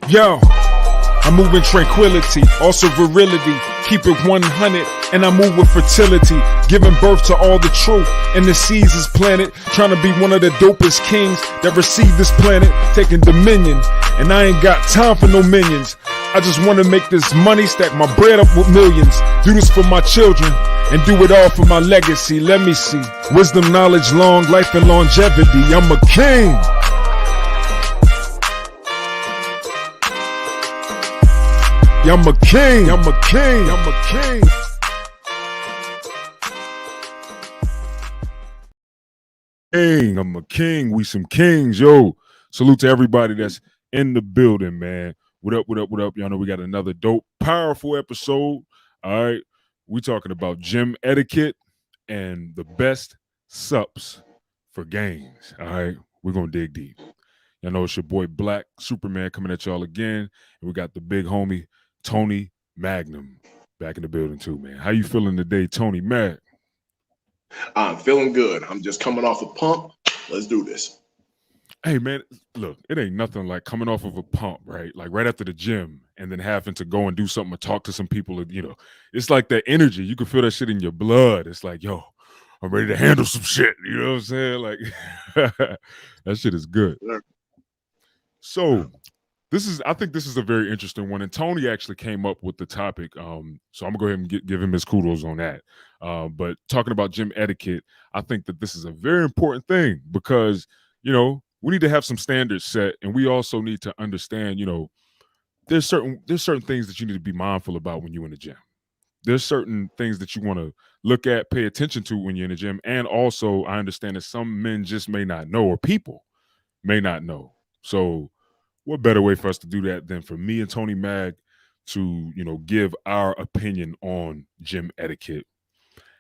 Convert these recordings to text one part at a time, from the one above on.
Yo, I move in tranquility, also virility. Keep it 100, and I move with fertility. Giving birth to all the truth in the seasons planet. Trying to be one of the dopest kings that receive this planet. Taking dominion, and I ain't got time for no minions. I just want to make this money, stack my bread up with millions. Do this for my children, and do it all for my legacy. Let me see. Wisdom, knowledge, long life, and longevity. I'm a king. I'm a king, I'm a king, I'm a king. I'm a king, we some kings, yo. Salute to everybody that's in the building, man. What up, what up, what up? Y'all know we got another dope, powerful episode. All right, we talking about gym etiquette and the best supps for gains. All right, we're gonna dig deep. Y'all know it's your boy Black Superman coming at y'all again. And we got the big homie Tony Magnum back in the building too, man. How you feeling today, Tony Mag? I'm feeling good. I'm just coming off a pump. Let's do this. Hey, man, look, it ain't nothing like coming off of a pump, right? Like right after the gym and then having to go and do something or talk to some people, you know, it's like that energy. You can feel that shit in your blood. It's like, yo, I'm ready to handle some shit. You know what I'm saying? Like, that shit is good. So, I think this is a very interesting one, and Tony actually came up with the topic. So I'm gonna go ahead and give him his kudos on that. But talking about gym etiquette, I think that this is a very important thing because we need to have some standards set, and we also need to understand. There's certain things that you need to be mindful about when you're in the gym. There's certain things that you want to look at, pay attention to when you're in the gym, and also I understand that some men just may not know, or people may not know. So what better way for us to do that than for me and Tony Mag to, give our opinion on gym etiquette.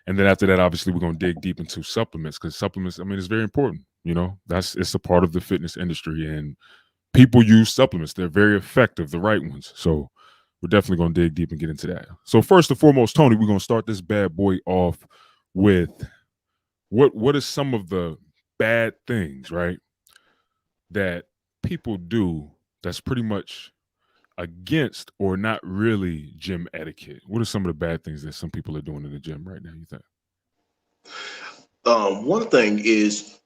And then after that, obviously, we're going to dig deep into supplements because supplements, it's very important. It's a part of the fitness industry and people use supplements. They're very effective, the right ones. So we're definitely going to dig deep and get into that. So first and foremost, Tony, we're going to start this bad boy off with what is some of the bad things, right, that people do that's pretty much against or not really gym etiquette? What are some of the bad things that some people are doing in the gym right now, you think? One thing is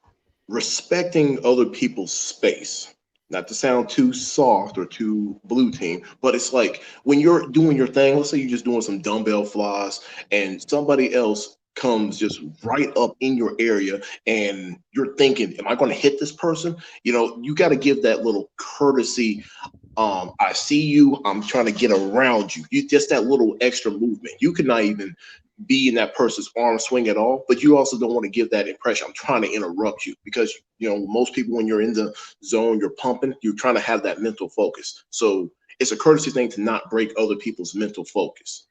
respecting other people's space. Not to sound too soft or too blue team, but it's like when you're doing your thing, let's say you're just doing some dumbbell flies and somebody else comes just right up in your area and you're thinking, am I going to hit this person? You got to give that little courtesy. I see you, I'm trying to get around you. You just that little extra movement. You could not even be in that person's arm swing at all, but you also don't want to give that impression. I'm trying to interrupt you because, most people, when you're in the zone, you're pumping, you're trying to have that mental focus. So it's a courtesy thing to not break other people's mental focus.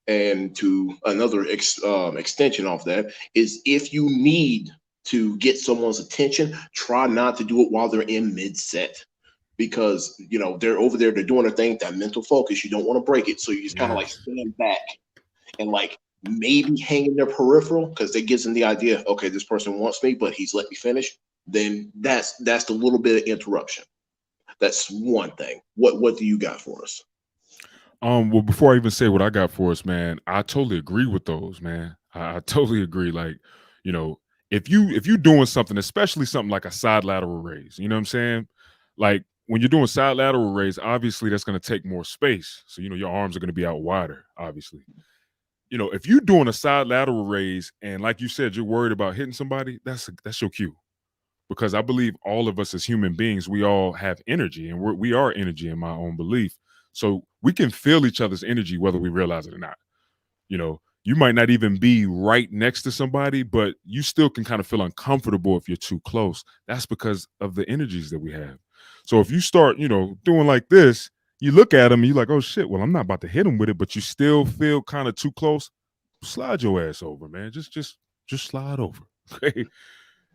And to another extension of that is if you need to get someone's attention, try not to do it while they're in mid-set because, they're over there, they're doing their thing, that mental focus, you don't want to break it. So you just kind of like stand back and like maybe hang in their peripheral because it gives them the idea, okay, this person wants me, but he's let me finish. Then that's the little bit of interruption. That's one thing. What do you got for us? Well, before I even say what I got for us, man, I totally agree with those, man. I totally agree. Like, if you're doing something, especially something like a side lateral raise, you know what I'm saying? Like when you're doing side lateral raise, obviously that's going to take more space. So, your arms are going to be out wider, obviously. If you're doing a side lateral raise and like you said, you're worried about hitting somebody, that's your cue. Because I believe all of us as human beings, we all have energy and we are energy in my own belief. So we can feel each other's energy, whether we realize it or not. You might not even be right next to somebody, but you still can kind of feel uncomfortable if you're too close. That's because of the energies that we have. So if you start, doing like this, you look at them and you're like, oh shit, well, I'm not about to hit him with it, but you still feel kind of too close. Slide your ass over, man. Just slide over. Okay.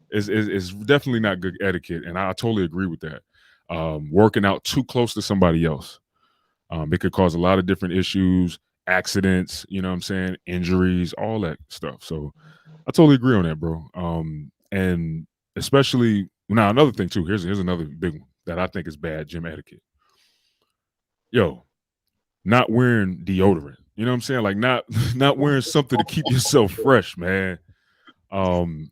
It's definitely not good etiquette. And I totally agree with that. Working out too close to somebody else. It could cause a lot of different issues, accidents, injuries, all that stuff. So I totally agree on that, bro. And especially now another thing too, here's another big one that I think is bad gym etiquette. yo, not wearing deodorant. You know what I'm saying? Like not not wearing something to keep yourself fresh, man. Um,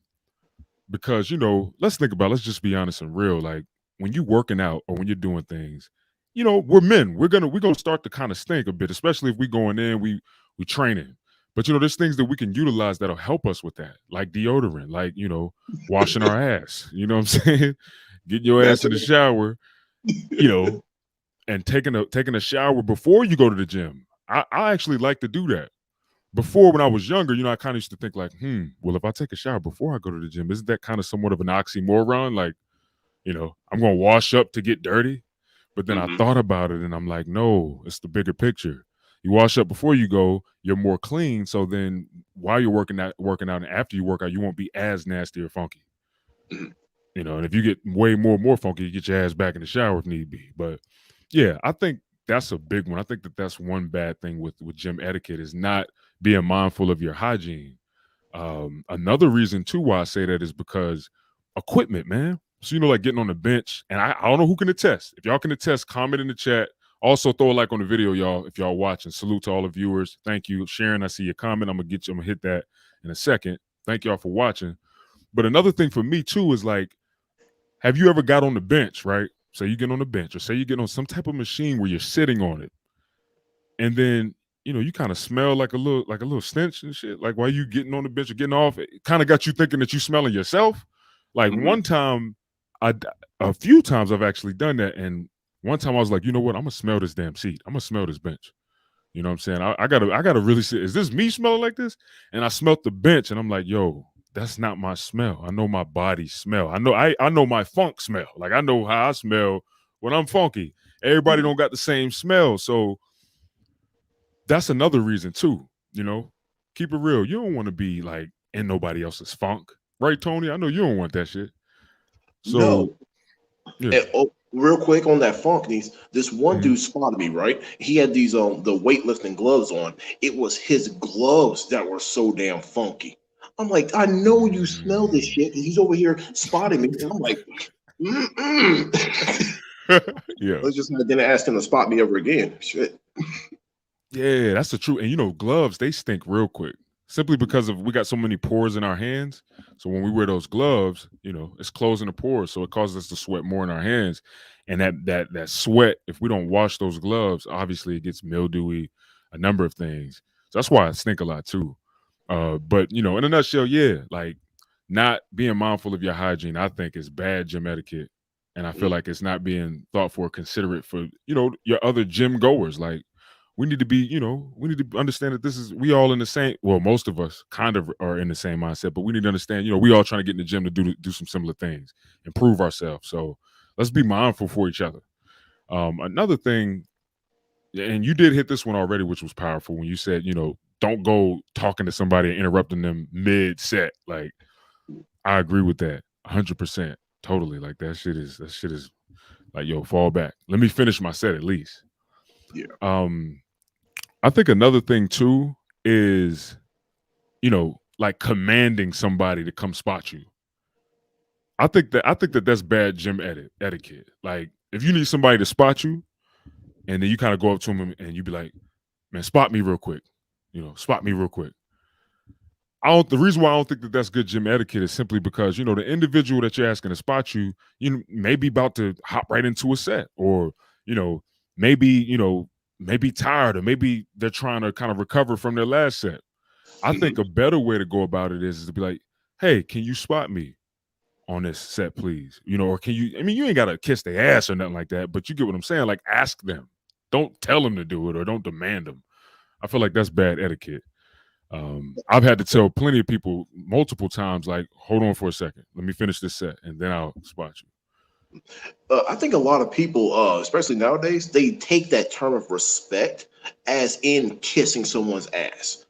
because let's think about it, let's just be honest and real. Like when you working out or when you're doing things, we're men. We're gonna start to kind of stink a bit, especially if we going in, we training. But there's things that we can utilize that'll help us with that, like deodorant, like washing our ass. You know what I'm saying? Getting your ass That's in the shower, you know, and taking a shower before you go to the gym. I actually like to do that. Before, when I was younger, I kind of used to think like, well, if I take a shower before I go to the gym, isn't that kind of somewhat of an oxymoron? Like, I'm gonna wash up to get dirty. But then I hmm thought about it and I'm like, no, it's the bigger picture. You wash up before you go, you're more clean. So then while you're working out and after you work out, you won't be as nasty or funky. hmm And if you get way more funky, you get your ass back in the shower if need be. But yeah, I think that's a big one. I think that's one bad thing with gym etiquette is not being mindful of your hygiene. Another reason too why I say that is because equipment, man. So like getting on the bench, and I don't know who can attest. If y'all can attest, comment in the chat. Also throw a like on the video, y'all. If y'all watching, salute to all the viewers. Thank you, Sharon. I see your comment. I'm gonna hit that in a second. Thank y'all for watching. But another thing for me too is like, have you ever got on the bench, right? Say you get on the bench, or say you get on some type of machine where you're sitting on it, and then you kind of smell like a little stench and shit. Like while you getting on the bench or getting off, it kind of got you thinking that you smelling yourself. Like hmm one time, a few times I've actually done that, and one time I was like, you know what, I'm gonna smell this damn seat. I'm gonna smell this bench. You know what I'm saying? I gotta really see. Is this me smelling like this? And I smelt the bench, and I'm like, yo, that's not my smell. I know my body smell. I know my funk smell. Like I know how I smell when I'm funky. Everybody hmm don't got the same smell, so that's another reason too. You know, keep it real. You don't want to be like in nobody else's funk, right, Tony? I know you don't want that shit. So No. yeah. And, oh, real quick on that funk, this one Mhm. dude spotted me, right? He had these the weightlifting gloves on. It was his gloves that were so damn funky. I'm like, I know you smell this Mm. shit. He's over here spotting me, and I'm like, mm-mm. Yeah. Let's just not gonna ask him to spot me ever again. Shit. Yeah, that's the truth. And gloves, they stink real quick. Simply because of we got so many pores in our hands. So when we wear those gloves, it's closing the pores. So it causes us to sweat more in our hands. And that sweat, if we don't wash those gloves, obviously it gets mildewy, a number of things. So that's why I stink a lot too. But in a nutshell, yeah, like not being mindful of your hygiene, I think is bad gym etiquette. And I feel Mm. like it's not being thoughtful or considerate for, your other gym goers. Like we need to be, we need to understand that we all in the same, well, most of us kind of are in the same mindset, but we need to understand, we all trying to get in the gym to do some similar things, improve ourselves. So let's be mindful for each other. Another thing, and you did hit this one already, which was powerful when you said, don't go talking to somebody and interrupting them mid set. Like, I agree with that 100%. Totally. Like that shit is like, yo, fall back. Let me finish my set at least. Yeah. Um, I think another thing too is, like commanding somebody to come spot you. I think that that's bad gym etiquette. Like if you need somebody to spot you, and then you kind of go up to them and you be like, "Man, spot me real quick," spot me real quick. The reason why I don't think that that's good gym etiquette is simply because the individual that you're asking to spot you, may be about to hop right into a set, or you know, maybe maybe tired, or maybe they're trying to kind of recover from their last set. I think a better way to go about it is to be like, "Hey, can you spot me on this set, please?" Or can you? I mean, you ain't gotta kiss their ass or nothing like that, but you get what I'm saying. Like, ask them. Don't tell them to do it or don't demand them. I feel like that's bad etiquette. I've had to tell plenty of people multiple times, like, hold on for a second, let me finish this set, and then I'll spot you. I think a lot of people, especially nowadays, they take that term of respect as in kissing someone's ass.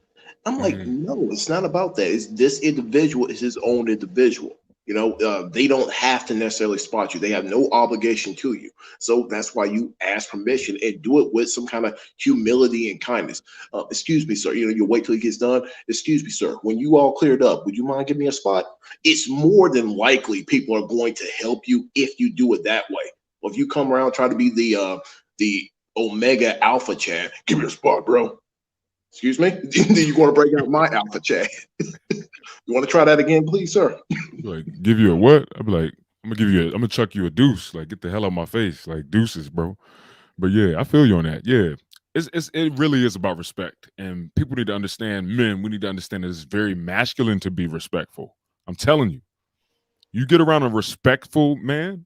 I'm like, Mhm. no, it's not about that. It's this individual is his own individual. They don't have to necessarily spot you. They have no obligation to you. So that's why you ask permission and do it with some kind of humility and kindness. Excuse me, sir. You wait till he gets done. Excuse me, sir. When you all cleared up, would you mind giving me a spot? It's more than likely people are going to help you if you do it that way. Or if you come around try to be the Omega Alpha Chad. Give me a spot, bro. Excuse me? Do you want to break out my Alpha Chad? You want to try that again, please, sir? Like, give you a what? I'd be like, I'm gonna chuck you a deuce. Like, get the hell out of my face. Like deuces, bro. But yeah, I feel you on that. Yeah. It really is about respect. And people need to understand, men, we need to understand that it's very masculine to be respectful. I'm telling you. You get around a respectful man,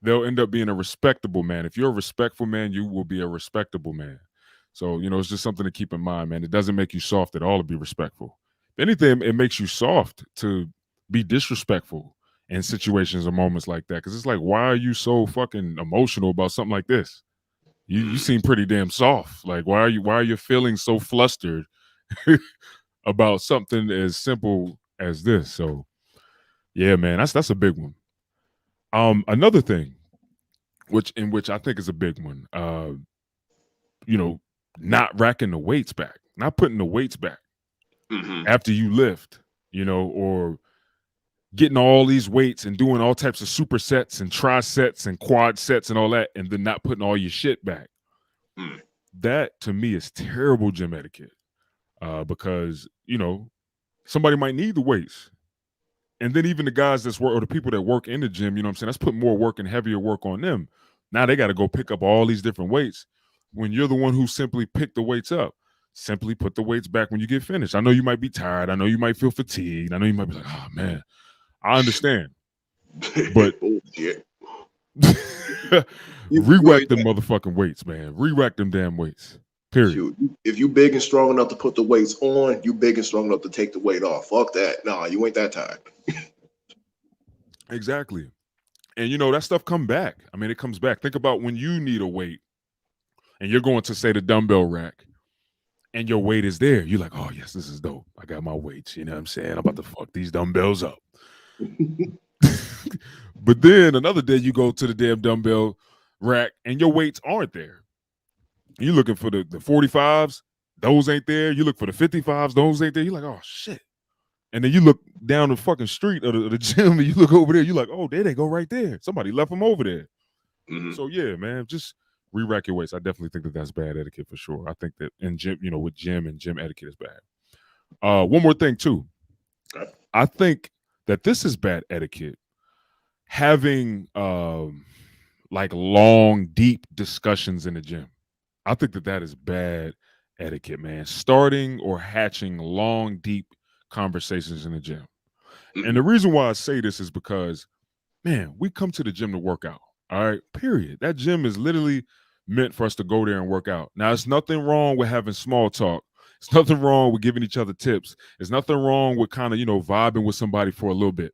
they'll end up being a respectable man. If you're a respectful man, you will be a respectable man. So, it's just something to keep in mind, man. It doesn't make you soft at all to be respectful. If anything, it makes you soft to be disrespectful in situations or moments like that. Cause it's like, why are you so fucking emotional about something like this? You seem pretty damn soft. Like, why are your feelings so flustered about something as simple as this? So yeah, man, that's a big one. Another thing, which I think is a big one, you know, not racking the weights back, not putting the weights back Mm-hmm. after you lift, or getting all these weights and doing all types of supersets and trisets and quad sets and all that, and then not putting all your shit back. Mm. That to me is terrible gym etiquette, because somebody might need the weights. And then even the guys that's work or the people that work in the gym, you know what I'm saying? That's putting more work and heavier work on them. Now they got to go pick up all these different weights. When you're the one who simply picked the weights up, simply put the weights back when you get finished. I know you might be tired. I know you might feel fatigued. I know you might be like, oh man, I understand. But Bullshit. You re-rack ain't them motherfucking weights, man. Re-rack them damn weights. Period. shoot. If you big and strong enough to put the weights on, you big and strong enough to take the weight off. Fuck that. Nah, you ain't that tired. Exactly. And that stuff come back. I mean, it comes back. Think about when you need a weight and you're going to say the dumbbell rack and your weight is there. You're like, oh yes, this is dope. I got my weights. You know what I'm saying? I'm about to fuck these dumbbells up. But then another day you go to the damn dumbbell rack and your weights aren't there. You're looking for the 45s, those ain't there. You look for the 55s, those ain't there. You're like, oh shit. And then you look down the fucking street of the gym and you look over there, you're like, oh, there they go right there. Somebody left them over there. Mm-hmm. So yeah, man, just re-rack your weights. I definitely think that that's bad etiquette for sure. I think that in gym, with gym and gym etiquette is bad. One more thing too. Okay. I think that this is bad etiquette. Having like long, deep discussions in the gym. I think that is bad etiquette, man. Starting or hatching long, deep conversations in the gym. And Mm-hmm. the reason why I say this is because, man, we come to the gym to work out. All right, period. That gym is literally meant for us to go there and work out. Now, there's nothing wrong with having small talk. There's nothing wrong with giving each other tips. There's nothing wrong with kind of, vibing with somebody for a little bit.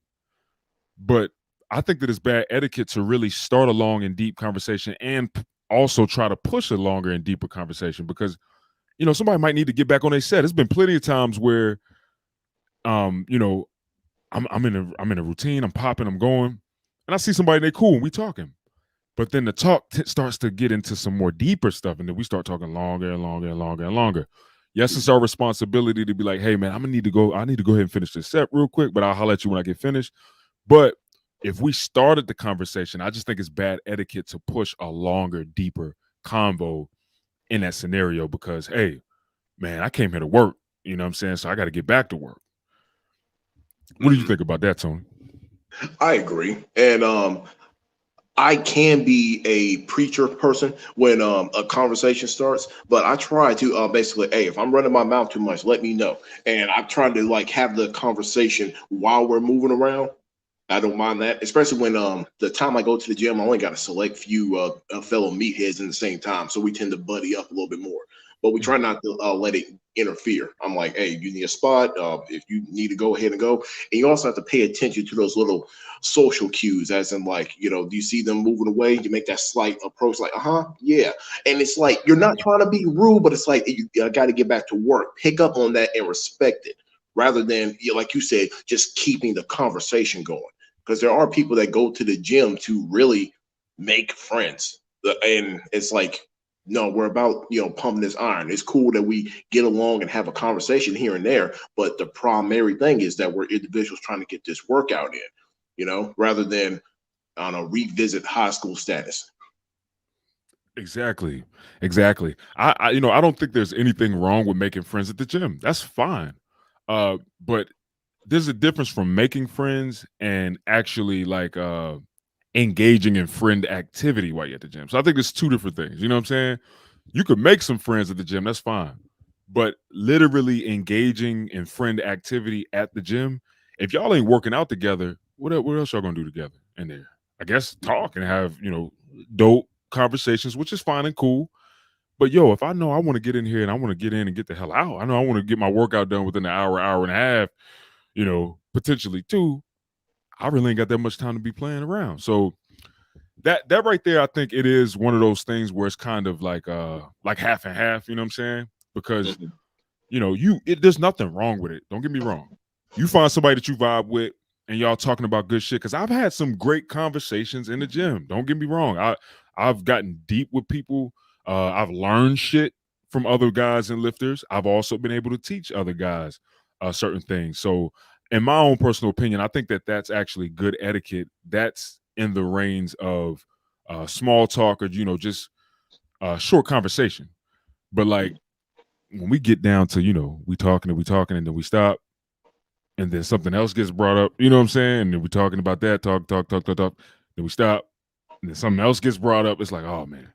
But I think that it's bad etiquette to really start a long and deep conversation and also try to push a longer and deeper conversation because, somebody might need to get back on their set. There's been plenty of times where, um, you know, I'm in a routine, I'm popping, I'm going, and I see somebody and they cool and we talking. But then the talk starts to get into some more deeper stuff, and then we start talking longer and longer and longer and longer. Yes, it's our responsibility to be like, hey man, I need to go ahead and finish this set real quick, but I'll holler at you when I get finished. But if we started the conversation, I just think it's bad etiquette to push a longer, deeper convo in that scenario because, hey, man, I came here to work. You know what I'm saying? So I got to get back to work. What do you Mm-hmm. think about that, Tony? I agree. And I can be a preacher person when a conversation starts, but I try to basically, hey, if I'm running my mouth too much, let me know. And I'm trying to like have the conversation while we're moving around. I don't mind that, especially when the time I go to the gym, I only got a select few fellow meatheads in the same time, so we tend to buddy up a little bit more. But we try not to let it interfere. I'm like, hey, you need a spot. If you need to go ahead and go, and you also have to pay attention to those little social cues, as in like, do you see them moving away? You make that slight approach, like, yeah. And it's like you're not trying to be rude, but it's like you got to get back to work. Pick up on that and respect it, rather than like you said, just keeping the conversation going because there are people that go to the gym to really make friends. And it's like, no, we're about, pumping this iron. It's cool that we get along and have a conversation here and there. But the primary thing is that we're individuals trying to get this workout in, rather than, I don't know, revisit high school status. Exactly. Exactly. I don't think there's anything wrong with making friends at the gym. That's fine. But there's a difference from making friends and actually like engaging in friend activity while you're at the gym. So I think it's two different things. You know what I'm saying? You could make some friends at the gym, that's fine. But literally engaging in friend activity at the gym, if y'all ain't working out together, what else y'all gonna do together in there? I guess talk and have, dope conversations, which is fine and cool. But yo, if I know I want to get in here and I want to get in and get the hell out, I know I want to get my workout done within an hour, hour and a half, potentially two. I really ain't got that much time to be playing around. So that right there, I think it is one of those things where it's kind of like half and half, you know what I'm saying? Because Mhm. there's nothing wrong with it. Don't get me wrong. You find somebody that you vibe with and y'all talking about good shit. Cause I've had some great conversations in the gym. Don't get me wrong. I've gotten deep with people. I've learned shit from other guys and lifters. I've also been able to teach other guys certain things. So in my own personal opinion, I think that that's actually good etiquette. That's in the reins of small talk or just short conversation. But like when we get down to we talking and then we stop and then something else gets brought up, you know what I'm saying? And then we're talking about that, talk, then we stop, and then something else gets brought up. It's like, oh man.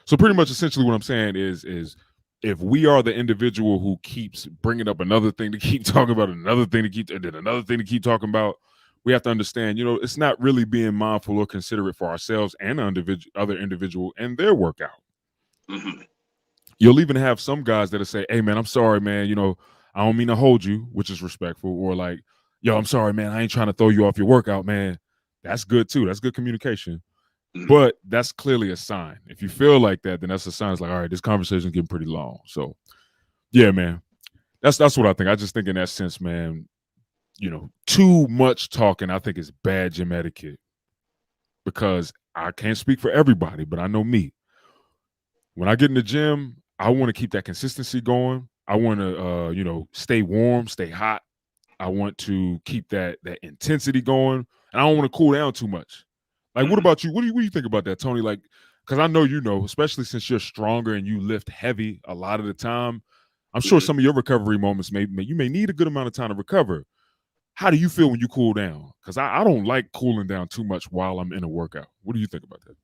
So pretty much essentially what I'm saying is if we are the individual who keeps bringing up another thing to keep talking about, another thing to keep, and then another thing to keep talking about, we have to understand, it's not really being mindful or considerate for ourselves and other individual and their workout. Mhm. You'll even have some guys that'll say, "Hey man, I'm sorry, man. I don't mean to hold you," which is respectful, or like, "Yo, I'm sorry, man. I ain't trying to throw you off your workout, man." That's good too. That's good communication. Mhm. But that's clearly a sign. If you feel like that, then that's a sign. It's like, all right, this conversation's getting pretty long. So yeah, man. That's what I think. I just think in that sense, man, too much talking, I think is bad gym etiquette because I can't speak for everybody, but I know me. When I get in the gym, I want to keep that consistency going. I want to, stay warm, stay hot. I want to keep that intensity going, and I don't want to cool down too much. Like, what Mhm. about you? What do you think about that, Tony? Like, because I know especially since you're stronger and you lift heavy a lot of the time. I'm sure Mhm. some of your recovery moments you may need a good amount of time to recover. How do you feel when you cool down? Because I don't like cooling down too much while I'm in a workout. What do you think about that?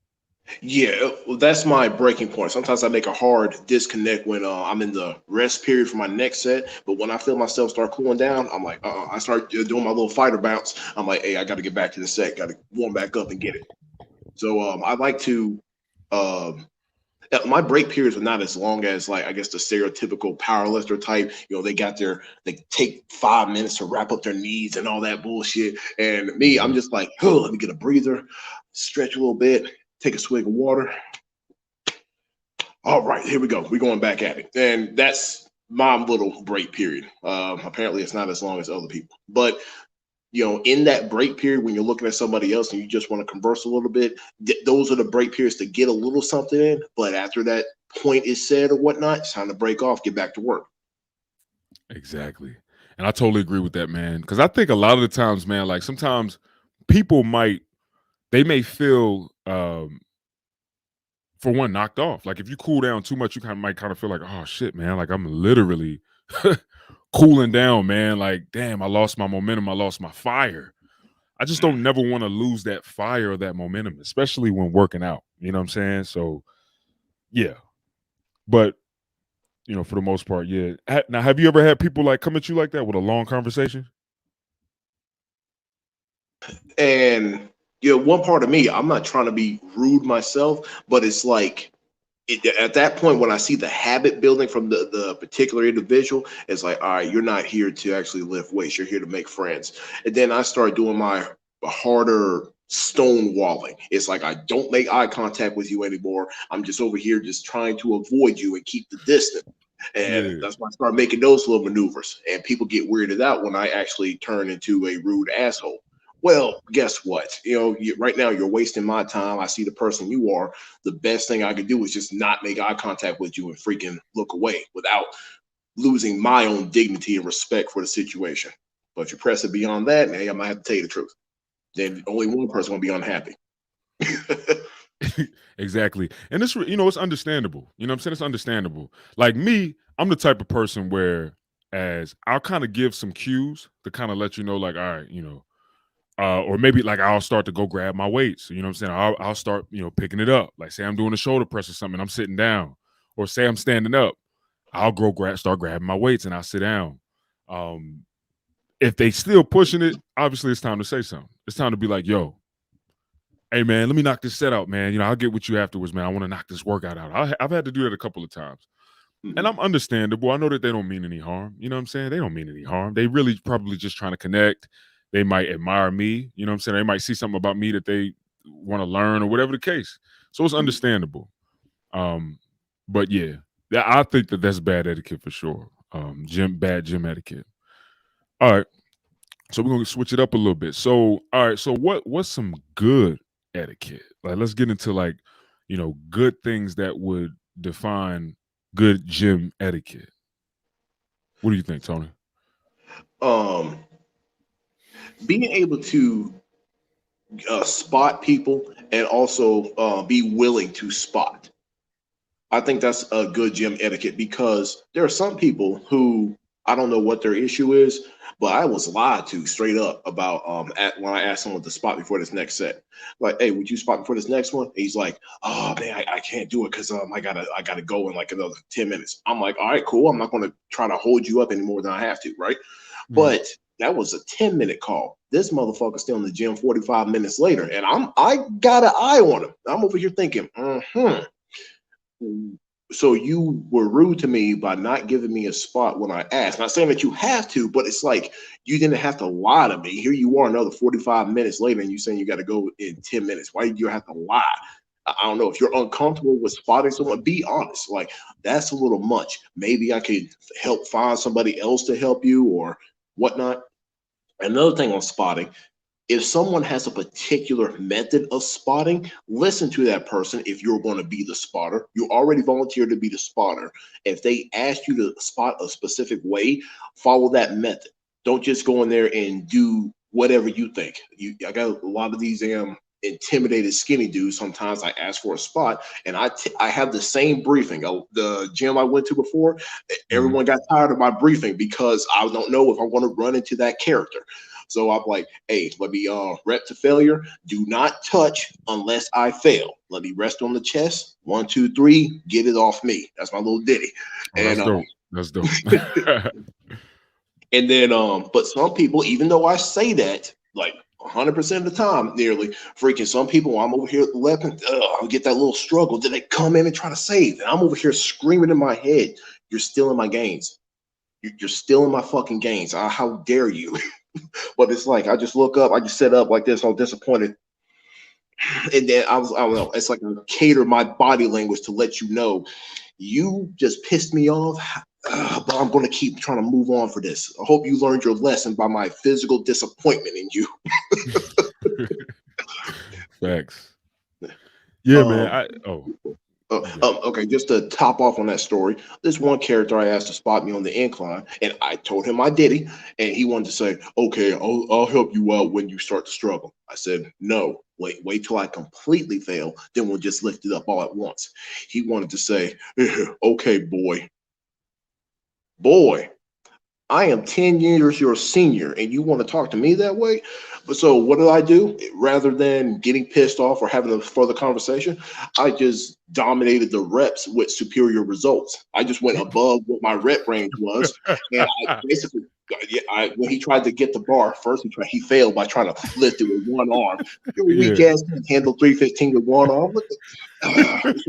Yeah, well, that's my breaking point. Sometimes I make a hard disconnect when I'm in the rest period for my next set. But when I feel myself start cooling down, I'm like, I start doing my little fighter bounce. I'm like, hey, I got to get back to the set. Got to warm back up and get it. So I like to. Um, my break periods are not as long as like I guess the stereotypical powerlifter type. They take 5 minutes to wrap up their knees and all that bullshit. And me, I'm Mhm. just like, oh, let me get a breather, stretch a little bit, take a swig of water. All right, here we go. We're going back at it. And that's my little break period. Apparently, it's not as long as other people. But, in that break period, when you're looking at somebody else and you just want to converse a little bit, those are the break periods to get a little something in. But after that point is said or whatnot, it's time to break off, get back to work. Exactly. And I totally agree with that, man. Because I think a lot of the times, man, like sometimes people they may feel, for one, knocked off. Like if you cool down too much, you might kind of feel like, oh shit, man, like I'm literally cooling down, man. Like, damn, I lost my momentum. I lost my fire. I just don't never want to lose that fire or that momentum, especially when working out. You know what I'm saying? So, yeah. But, for the most part, yeah. Now, have you ever had people like come at you like that with a long conversation? And one part of me, I'm not trying to be rude myself, but it's like at that point when I see the habit building from the particular individual, it's like, all right, you're not here to actually lift weights. You're here to make friends. And then I start doing my harder stonewalling. It's like I don't make eye contact with you anymore. I'm just over here just trying to avoid you and keep the distance. And Yeah. that's when I start making those little maneuvers. And people get weirded out when I actually turn into a rude asshole. Well, guess what? Right now you're wasting my time. I see the person you are. The best thing I could do is just not make eye contact with you and freaking look away without losing my own dignity and respect for the situation. But if you press it beyond that, hey, I might have to tell you the truth. Then only one person will be unhappy. Exactly. And it's it's understandable. You know what I'm saying? It's understandable. Like me, I'm the type of person where as I'll kind of give some cues to kind of let you know, like, all right, or maybe like I'll start to go grab my weights. You know what I'm saying? I'll start, picking it up. Like say I'm doing a shoulder press or something, I'm sitting down, or say I'm standing up, I'll start grabbing my weights and I'll sit down. Um, if they still pushing it, obviously it's time to say something. It's time to be like, yo, hey man, let me knock this set out, man. I'll get with you afterwards, man. I want to knock this workout out. I've had to do that a couple of times. And Mhm. I'm understandable. I know that they don't mean any harm. You know what I'm saying? They don't mean any harm. They really probably just trying to connect. They might admire me. You know what I'm saying? They might see something about me that they want to learn or whatever the case. So it's Mhm. understandable. But yeah, I think that that's bad etiquette for sure. Bad gym etiquette. All right. So we're gonna switch it up a little bit. So, all right. So what's some good etiquette? Like, let's get into like, good things that would define good gym etiquette. What do you think, Tony? Um, being able to spot people and also be willing to spot. I think that's a good gym etiquette because there are some people who I don't know what their issue is, but I was lied to straight up about when I asked someone to spot before this next set. Like, hey, would you spot before this next one? And he's like, oh man, I can't do it because I gotta go in like another 10 minutes. I'm like, all right, cool. I'm not gonna try to hold you up any more than I have to, right? Mhm. But that was a 10-minute call. This motherfucker's still in the gym 45 minutes later, and I got an eye on him. I'm over here thinking, so you were rude to me by not giving me a spot when I asked. Not saying that you have to, but it's like you didn't have to lie to me. Here you are another 45 minutes later and you saying you got to go in 10 minutes. Why did you have to lie? I don't know. If you're uncomfortable with spotting someone, be honest. Like, that's a little much. Maybe I could help find somebody else to help you or whatnot. Another thing on spotting, if someone has a particular method of spotting, listen to that person. If you're going to be the spotter, you already volunteered to be the spotter. If they ask you to spot a specific way, follow that method. Don't just go in there and do whatever you think. I got a lot of these intimidated skinny dudes. Sometimes I ask for a spot and I have the same briefing. The gym I went to before, Mhm. everyone got tired of my briefing because I don't know if I'm going to run into that character. So I'm like, hey, let me rep to failure. Do not touch unless I fail. Let me rest on the chest. 1, 2, 3, get it off me. That's my little ditty. Oh, that's And dope. That's dope. and then but some people, even though I say that, like 100% of the time, nearly freaking some people, I'm over here laughing, I'll get that little struggle. Then they come in and try to save. And I'm over here screaming in my head, you're stealing my gains. You're stealing my fucking gains. How dare you? But it's like I just look up, I just set up like this, all disappointed. And then I don't know, it's like I cater my body language to let you know you just pissed me off. But I'm going to keep trying to move on for this. I hope you learned your lesson by my physical disappointment in you. Facts. Yeah, man. Um, Oh, you got it. okay, just to top off on that story, this one character I asked to spot me on the incline, and I told him I did it, and he wanted to say, "Okay, I'll help you out when you start to struggle." I said, "No, wait till I completely fail, then we'll just lift it up all at once." He wanted to say, "Okay, boy, I am 10 years your senior and you want to talk to me that way." But so what did I do? Rather than getting pissed off or having a further conversation, I just dominated the reps with superior results. I just went above what my rep range was. And I basically, yeah, when he tried to get the bar, first he failed by trying to lift it with one arm. Your weak Yeah. ass can't handle 315 with one arm. So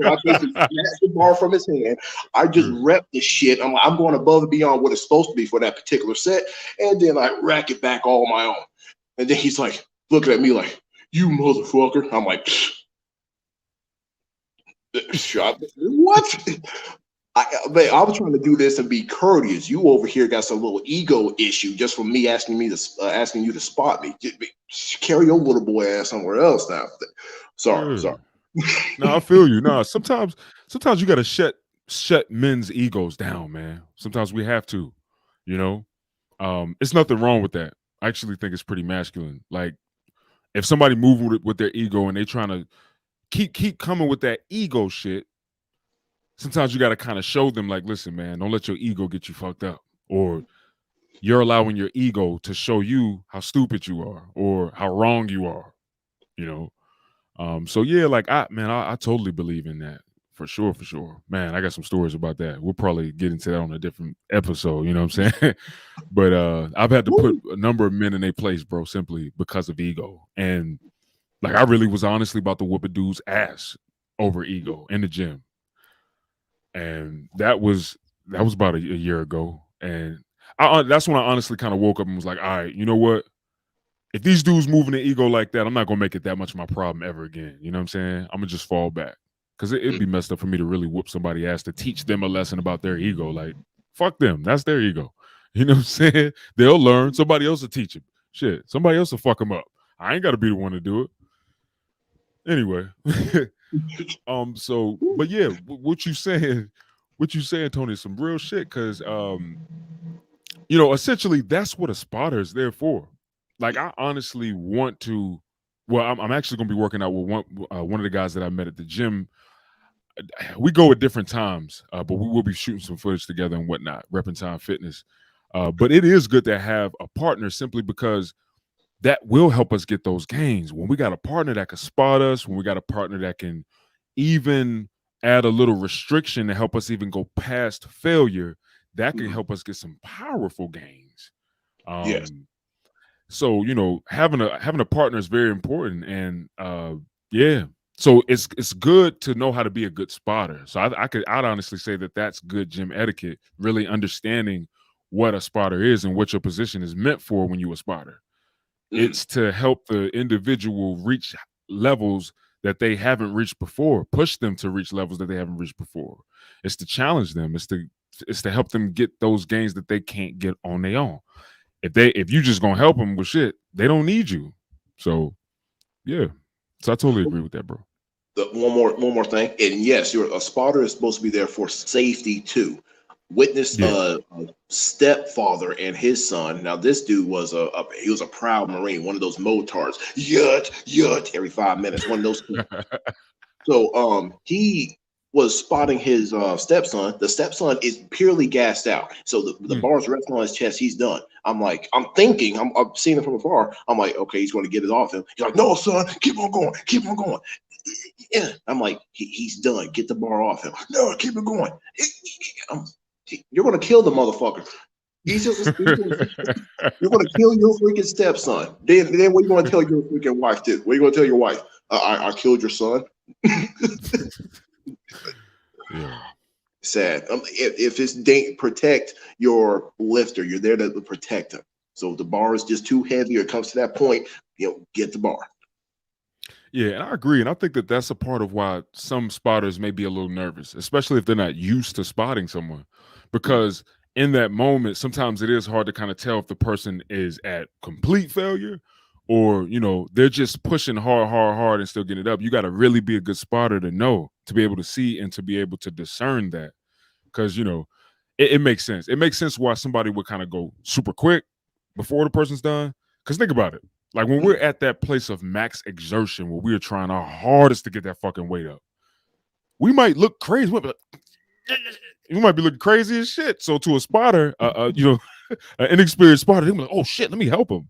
I basically snatched the bar from his hand. I just Yeah. rep this shit. I'm going above and beyond what it's supposed to be for that particular set, and then I rack it back all my own. And then he's like looking at me like, "You motherfucker!" I'm like, "Shut what?" I was trying to do this and be courteous. You over here got some little ego issue just for me asking you to spot me. Carry your little boy ass somewhere else now. Sorry, Yeah. sorry. No, I feel you. No, sometimes you gotta shut men's egos down, man. Sometimes we have to, you know. It's nothing wrong with that. I actually think it's pretty masculine. Like if somebody moving with their ego and they trying to keep coming with that ego shit, sometimes you got to kind of show them like, listen, man, don't let your ego get you fucked up, or you're allowing your ego to show you how stupid you are or how wrong you are, you know. So yeah, like I totally believe in that for sure, for sure. Man, I got some stories about that. We'll probably get into that on a different episode, you know what I'm saying? But I've had to put Woo. a number of men in their place, bro, simply because of ego. And like I really was honestly about to whoop a dude's ass over ego in the gym. And that was about a year ago. And that's when I honestly kind of woke up and was like, all right, you know what? If these dudes moving the ego like that, I'm not gonna make it that much of my problem ever again. You know what I'm saying? I'm gonna just fall back because it'd be messed up for me to really whoop somebody ass to teach them a lesson about their ego. Like, fuck them. That's their ego. You know what I'm saying? They'll learn. Somebody else will teach them. Shit, somebody else will fuck them up. I ain't got to be the one to do it. Anyway, So, but yeah, what you saying, Tony, is some real shit. Because, essentially, that's what a spotter is there for. Like, I honestly want to. Well, I'm actually going to be working out with one of the guys that I met at the gym. We go at different times, but we will be shooting some footage together and whatnot, repping Time Fitness. But it is good to have a partner simply because that will help us get those gains. When we got a partner that can spot us, when we got a partner that can even add a little restriction to help us even go past failure, that can help us get some powerful gains. Yes. So having a partner is very important, and yeah. So it's good to know how to be a good spotter. So I'd honestly say that that's good gym etiquette, really understanding what a spotter is and what your position is meant for when you a spotter. It's to help the individual reach levels that they haven't reached before, push them to reach levels that they haven't reached before. It's to challenge them. It's to help them get those gains that they can't get on their own. If you just gonna help them with shit, they don't need you. So yeah. So I totally agree with that, bro. One more thing, and yes, a spotter is supposed to be there for safety too. Witnessed Yeah. a stepfather and his son. Now this dude was he was a proud Marine, one of those motards. Yut yut every 5 minutes, one of those. So he was spotting his stepson. The stepson is purely gassed out. So the bar's resting on his chest. He's done. I'm thinking, I'm seeing it from afar. I'm like, okay, he's going to get it off him. He's like, no, son, keep on going, keep on going. Yeah, I'm like, he's done. Get the bar off him. No, keep it going. You're going to kill the motherfucker. You're going to kill your freaking stepson. Then what are you going to tell your freaking wife too? What are you going to tell your wife? I killed your son. Yeah. Sad. If it's protect your lifter, you're there to protect him. So if the bar is just too heavy or it comes to that point, get the bar. Yeah, and I agree. And I think that that's a part of why some spotters may be a little nervous, especially if they're not used to spotting someone. Because in that moment, sometimes it is hard to kind of tell if the person is at complete failure or, they're just pushing hard and still getting it up. You got to really be a good spotter to know, to be able to see and to be able to discern that. Because, it makes sense. It makes sense why somebody would kind of go super quick before the person's done. Because think about it. Like when we're at that place of max exertion where we're trying our hardest to get that fucking weight up, we might look crazy. We might be looking crazy as shit. So to a spotter, an inexperienced spotter, they're like, oh shit, let me help him.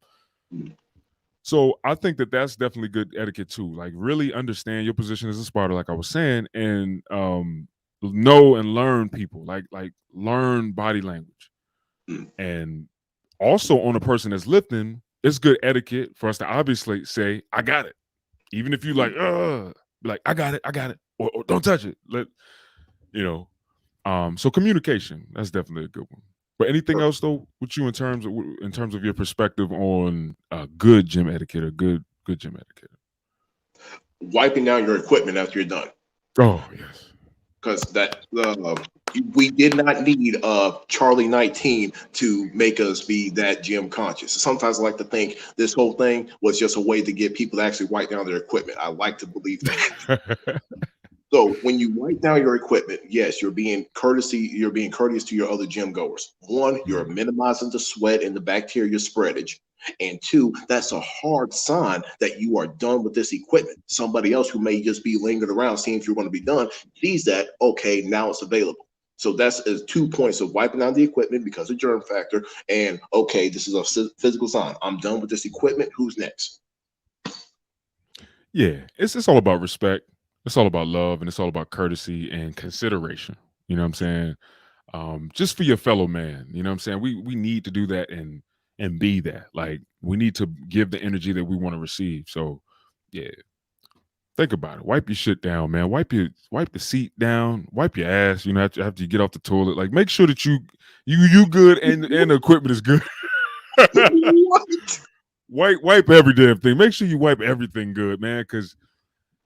So I think that that's definitely good etiquette too. Like really understand your position as a spotter, like I was saying, and know and learn people. Like learn body language, and also on a person that's lifting. It's good etiquette for us to obviously say, I got it. Even if you like, be like, I got it. Or don't touch it. So communication, that's definitely a good one. But anything else though with you in terms of your perspective on good gym etiquette or good gym etiquette? Wiping down your equipment after you're done. Oh, yes. Because we did not need Charlie 19 to make us be that gym conscious. Sometimes I like to think this whole thing was just a way to get people to actually wipe down their equipment. I like to believe that. So when you wipe down your equipment, yes, you're being courteous to your other gym goers. One, you're minimizing the sweat and the bacteria spreadage. And two, that's a hard sign that you are done with this equipment. Somebody else who may just be lingering around seeing if you're going to be done sees that, okay, now it's available. So that's 2 points of wiping out the equipment because of germ factor. And okay, this is a physical sign. I'm done with this equipment. Who's next? Yeah, it's all about respect. It's all about love, and it's all about courtesy and consideration. You know what I'm saying? Just for your fellow man. You know what I'm saying? We need to do that and be that. Like we need to give the energy that we want to receive. So yeah, think about it. Wipe your shit down, man. Wipe the seat down. Wipe your ass. You know, after you get off the toilet. Like make sure that you good and the equipment is good. What? Wipe every damn thing. Make sure you wipe everything good, man. Because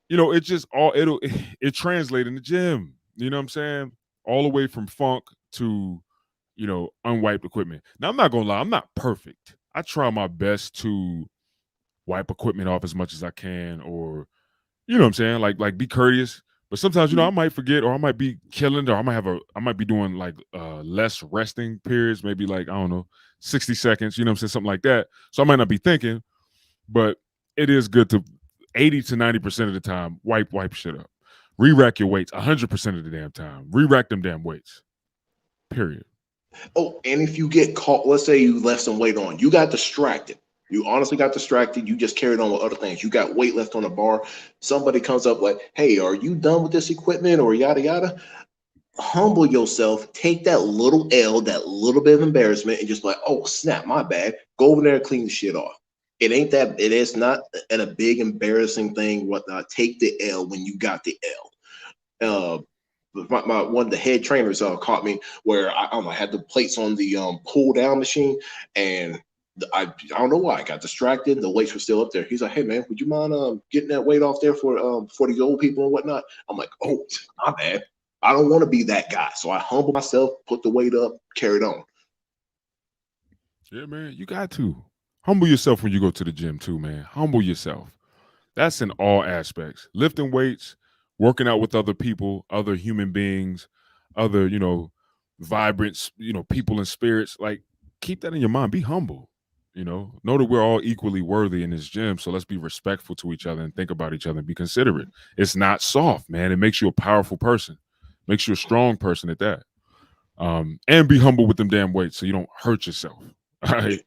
it just it translate in the gym. You know what I'm saying? All the way from funk to unwiped equipment. Now I'm not gonna lie, I'm not perfect. I try my best to wipe equipment off as much as I can, or you know what I'm saying, like be courteous. But sometimes I might forget, or I might be killing, or I might be doing like less resting periods, maybe like I don't know, 60 seconds. You know what I'm saying, something like that. So I might not be thinking, but it is good to 80 to 90% of the time wipe shit up. Re-rack your weights 100% of the damn time. Re-rack them damn weights. Period. Oh, and if you get caught, let's say you left some weight on, you got distracted. You honestly got distracted. You just carried on with other things. You got weight left on the bar. Somebody comes up like, "Hey, are you done with this equipment?" Or yada yada. Humble yourself. Take that little L, that little bit of embarrassment, and just like, "Oh snap, my bad." Go over there and clean the shit off. It ain't that. It is not a big embarrassing thing. Whatnot. Take the L when you got the L. My one of the head trainers caught me where I had the plates on the pull down machine, and I don't know why I got distracted. The weights were still up there. He's like, "Hey man, would you mind getting that weight off there for these old people and whatnot?" I'm like, "Oh, my bad. I don't want to be that guy." So I humble myself, put the weight up, carried on. Yeah, man, you got to humble yourself when you go to the gym too, man. Humble yourself. That's in all aspects. Lifting weights, working out with other people, other human beings, other, vibrant, people and spirits. Like, keep that in your mind. Be humble. Know that we're all equally worthy in this gym. So let's be respectful to each other and think about each other and be considerate. It's not soft, man. It makes you a powerful person, makes you a strong person at that. And be humble with them damn weights so you don't hurt yourself. All right.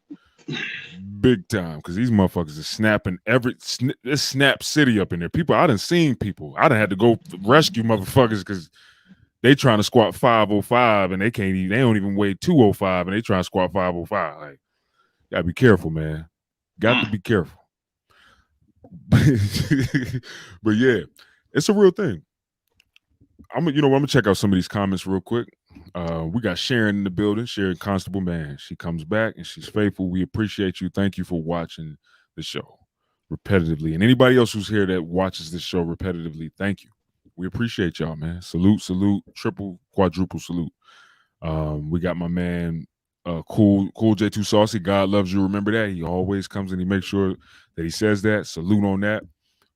Big time, because these motherfuckers are snapping this snap city up in there. People, I done seen people. I done had to go rescue motherfuckers because they trying to squat 505 and they can't even, they don't even weigh 205 and they trying to squat 505. Like, gotta be careful, man. Got to be careful. But yeah, it's a real thing. I'm gonna check out some of these comments real quick. We got Sharon in the building. Sharon Constable, man, she comes back and she's faithful. We appreciate you. Thank you for watching the show repetitively, and anybody else who's here that watches this show repetitively, thank you. We appreciate y'all, man. Salute, triple, quadruple salute. We got my man, cool J2 Saucy. God loves you. Remember that. He always comes and he makes sure that he says that. Salute on that.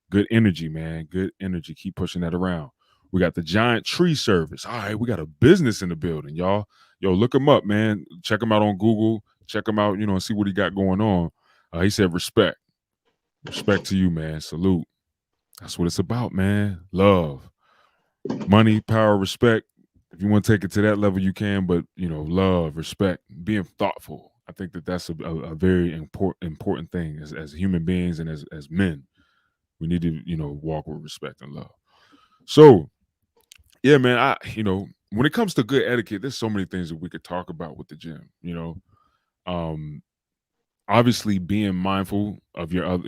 Good energy, man. Good energy. Keep pushing that around. We got the Giant Tree Service. All right, we got a business in the building, y'all. Yo, look him up, man. Check him out on Google. Check him out, and see what he got going on. He said respect. Respect to you, man. Salute. That's what it's about, man. Love. Money, power, respect. If you want to take it to that level, you can, but, love, respect, being thoughtful. I think that's a very important thing as human beings and as men. We need to, walk with respect and love. So, yeah, man, when it comes to good etiquette, there's so many things that we could talk about with the gym, Um, obviously being mindful of your other,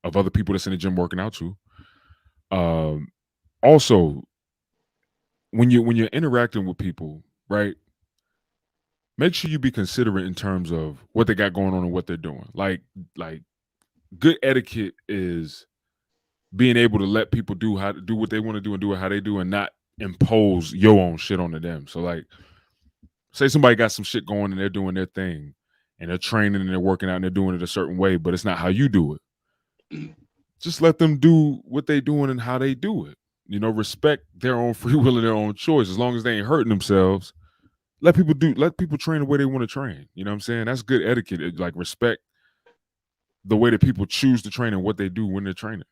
of other people that's in the gym working out too. Also, when you're interacting with people, right? Make sure you be considerate in terms of what they got going on and what they're doing. Like good etiquette is being able to let people do what they want to do and do it how they do and not impose your own shit onto them. So like say somebody got some shit going and they're doing their thing and they're training and they're working out and they're doing it a certain way, but it's not how you do it. Just let them do what they doing and how they do it. Respect their own free will and their own choice. As long as they ain't hurting themselves, let people train the way they want to train. You know what I'm saying? That's good etiquette. Like respect the way that people choose to train and what they do when they're training.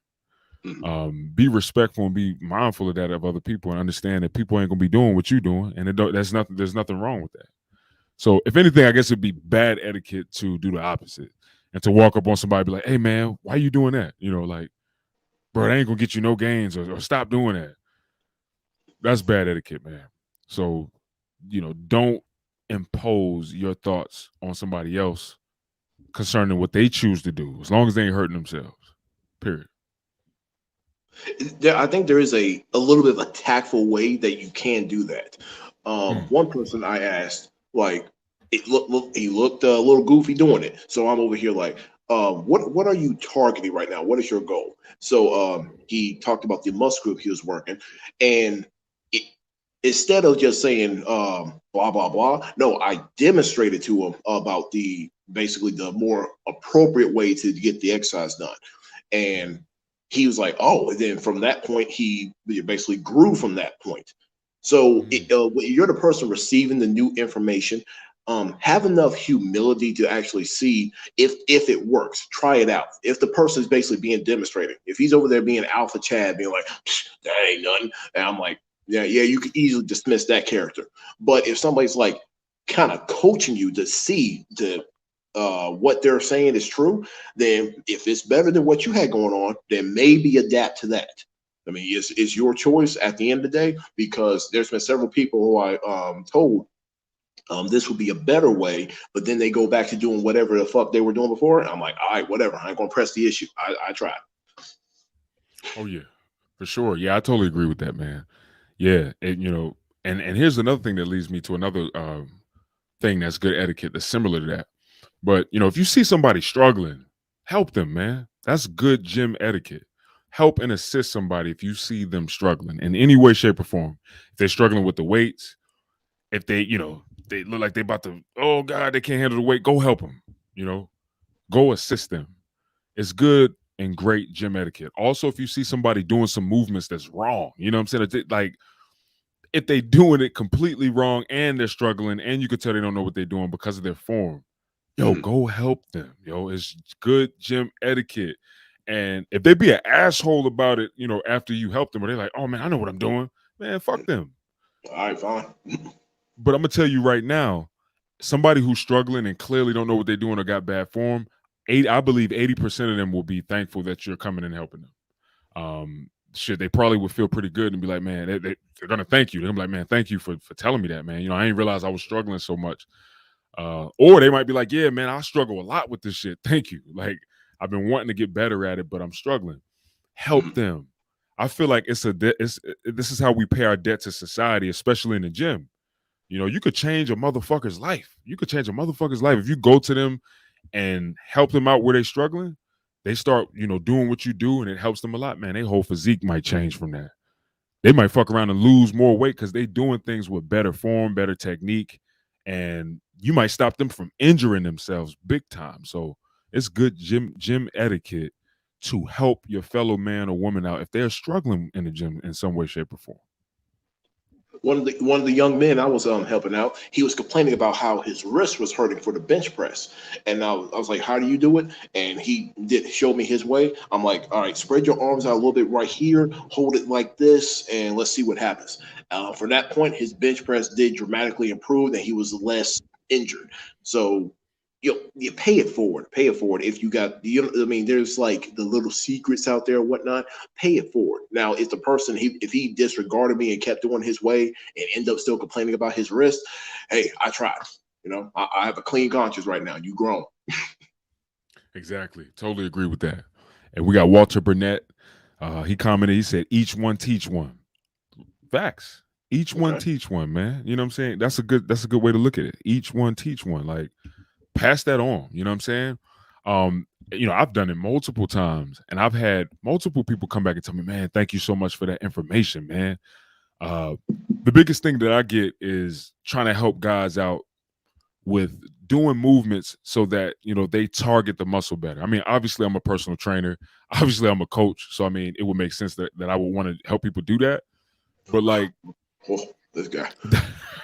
Mhm. Be respectful and be mindful of that of other people, and understand that people ain't gonna be doing what you're doing, and that's nothing. There's nothing wrong with that. So, if anything, I guess it'd be bad etiquette to do the opposite and to walk up on somebody and be like, "Hey, man, why you doing that?" Like, bro, that ain't gonna get you no gains, or stop doing that. That's bad etiquette, man. So, don't impose your thoughts on somebody else concerning what they choose to do, as long as they ain't hurting themselves. Period. I think there is a little bit of a tactful way that you can do that. Mm, One person I asked, like, he looked a little goofy doing it. So I'm over here like, what are you targeting right now? What is your goal? So he talked about the muscle group he was working, and it, instead of just saying blah blah blah, no, I demonstrated to him about the basically the more appropriate way to get the exercise done, and he was like, oh, and then from that point, he basically grew from that point. So mm, when you're the person receiving the new information, have enough humility to actually see if it works. Try it out. If the person is basically being demonstrated, if he's over there being alpha Chad, being like, that ain't nothing, and I'm like, yeah, you could easily dismiss that character. But if somebody's like kind of coaching you to see what they're saying is true, then if it's better than what you had going on, then maybe adapt to that. I mean, it's your choice at the end of the day, because there's been several people who I told this would be a better way, but then they go back to doing whatever the fuck they were doing before. I'm like, all right, whatever. I ain't gonna press the issue. I tried. oh yeah, for sure. Yeah, I totally agree with that, man. Yeah, and and here's another thing that leads me to another thing that's good etiquette that's similar to that. But if you see somebody struggling, help them, man. That's good gym etiquette. Help and assist somebody if you see them struggling in any way, shape, or form. If they're struggling with the weights, if they look like they about to, oh God, they can't handle the weight, go help them. You know, go assist them. It's good and great gym etiquette. Also, if you see somebody doing some movements that's wrong, you know what I'm saying? Like, if they doing it completely wrong and they're struggling and you can tell they don't know what they're doing because of their form, yo, Mhm. go help them. Yo, it's good gym etiquette. And if they be an asshole about it, after you help them, or they're like, oh man, I know what I'm doing, man, fuck them. All right, fine. But I'm gonna tell you right now, somebody who's struggling and clearly don't know what they're doing or got bad form, I believe 80% of them will be thankful that you're coming and helping them. Shit, they probably would feel pretty good and be like, man, they're gonna thank you. They're gonna be like, man, thank you for telling me that, man. I ain't realized I was struggling so much. Or they might be like, yeah, man, I struggle a lot with this shit. Thank you. Like, I've been wanting to get better at it, but I'm struggling. Help Mhm. them. I feel like this is how we pay our debt to society, especially in the gym. You could change a motherfucker's life. You could change a motherfucker's life if you go to them and help them out where they're struggling. They start, doing what you do, and it helps them a lot, man. Their whole physique might change from that. They might fuck around and lose more weight because they doing things with better form, better technique, and you might stop them from injuring themselves big time. So it's good gym etiquette to help your fellow man or woman out if they're struggling in the gym in some way, shape, or form. One of the young men I was helping out, he was complaining about how his wrist was hurting for the bench press, and I was like, "How do you do it?" And he did show me his way. I'm like, "All right, spread your arms out a little bit right here, hold it like this, and let's see what happens." From that point, his bench press did dramatically improve, and he was less injured. So you pay it forward, pay it forward. If you got, I mean, there's like the little secrets out there, and whatnot. Pay it forward. Now, if the person, if he disregarded me and kept doing his way and end up still complaining about his wrist, hey, I tried. I have a clean conscience right now. You grown. Exactly. Totally agree with that. And we got Walter Burnett. He commented, he said, each one teach one. Facts. Each one Okay. teach one, man. You know what I'm saying? That's a good way to look at it. Each one teach one. Like, pass that on. You know what I'm saying? I've done it multiple times, and I've had multiple people come back and tell me, man, thank you so much for that information, man. Uh, the biggest thing that I get is trying to help guys out with doing movements so that they target the muscle better. I mean, obviously I'm a personal trainer, obviously I'm a coach, so I mean it would make sense that I would want to help people do that. But like, Oh, this guy.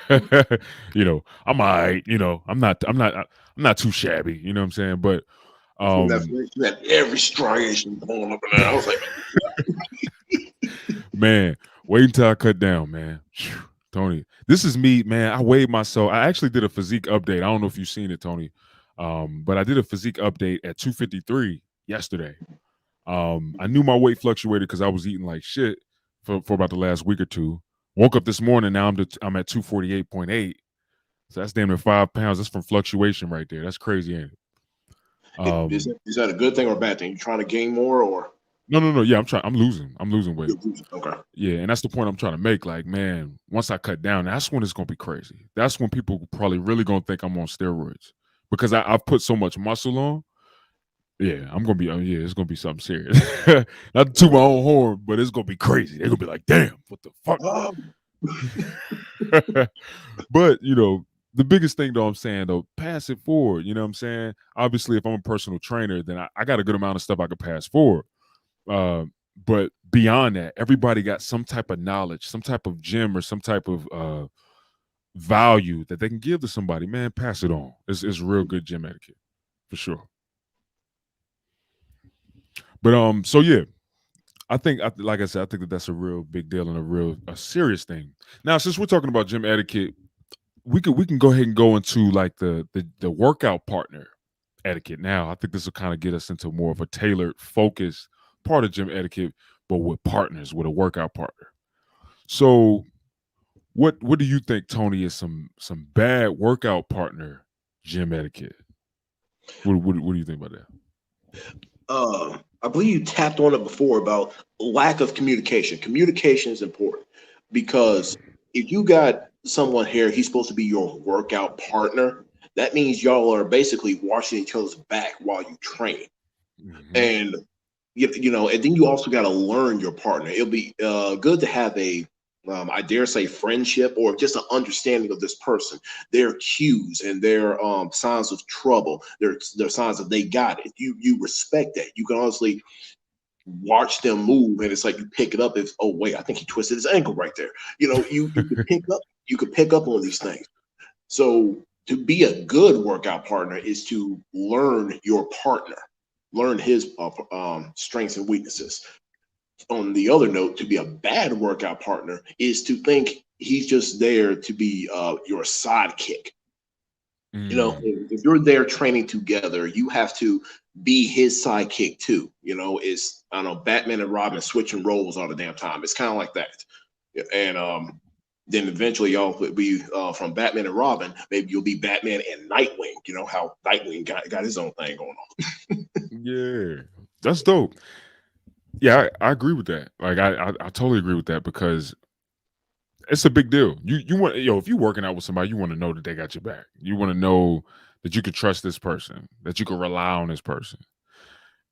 I'm all right, I'm not too shabby, you know what I'm saying? But From that Um, flesh, you had every striation going up and down. I was like, man, wait until I cut down, man. Phew, Tony, this is me, man. I weighed myself. I actually did a physique update. I don't know if you've seen it, Tony, but I did a physique update at 253 yesterday. I knew my weight fluctuated because I was eating like shit for about the last week or two. Woke up this morning. Now I'm at 248.8. So that's damn near 5 pounds. That's from fluctuation right there. That's crazy, ain't it? Um, is that a good thing or a bad thing? You trying to gain more or no. Yeah, I'm trying. I'm losing. I'm losing weight. you're losing? Okay. Yeah, and that's the point I'm trying to make. Like, man, once I cut down, that's when it's gonna be crazy. That's when people probably really gonna think I'm on steroids because I've put so much muscle on. Yeah, I'm gonna be. Yeah, it's gonna be something serious. Not to my own horn, but it's gonna be crazy. They're gonna be like, "Damn, what the fuck?" Um, But the biggest thing though, I'm saying though, pass it forward. You know what I'm saying? Obviously, if I'm a personal trainer, then I got a good amount of stuff I could pass forward. Uh, but beyond that, everybody got some type of knowledge, some type of gem, or some type of value that they can give to somebody. Man, pass it on. It's real good gym etiquette for sure. But so yeah, like I said, I think that that's a real big deal and a serious thing. Now, since we're talking about gym etiquette, we can go ahead and go into like the workout partner etiquette. Now, I think this will kind of get us into more of a tailored, focused part of gym etiquette, but with partners, with a workout partner. So, what do you think, Tony, is some bad workout partner gym etiquette? What do you think about that? I believe you tapped on it before about lack of communication. Communication is important because if you got someone here, he's supposed to be your workout partner. That means y'all are basically washing each other's back while you train. Hmm. And and then you also got to learn your partner. It'll be good to have a, I dare say, friendship or just an understanding of this person, their cues and their signs of trouble, their signs that they got it. You respect that. You can honestly watch them move, and it's like you pick it up. If oh wait, I think he twisted his ankle right there. You could pick up on these things. So to be a good workout partner is to learn your partner, learn his strengths and weaknesses. On the other note, to be a bad workout partner is to think he's just there to be your sidekick. Mm, If you're there training together, you have to be his sidekick too. It's I don't know, Batman and Robin switching roles all the damn time. It's kind of like that. And then eventually y'all would be from Batman and Robin. Maybe you'll be Batman and Nightwing. You know how Nightwing got his own thing going on. yeah, that's dope. Yeah, I agree with that. Like I totally agree with that because it's a big deal. You want if you're working out with somebody, you want to know that they got your back. You want to know that you can trust this person, that you can rely on this person.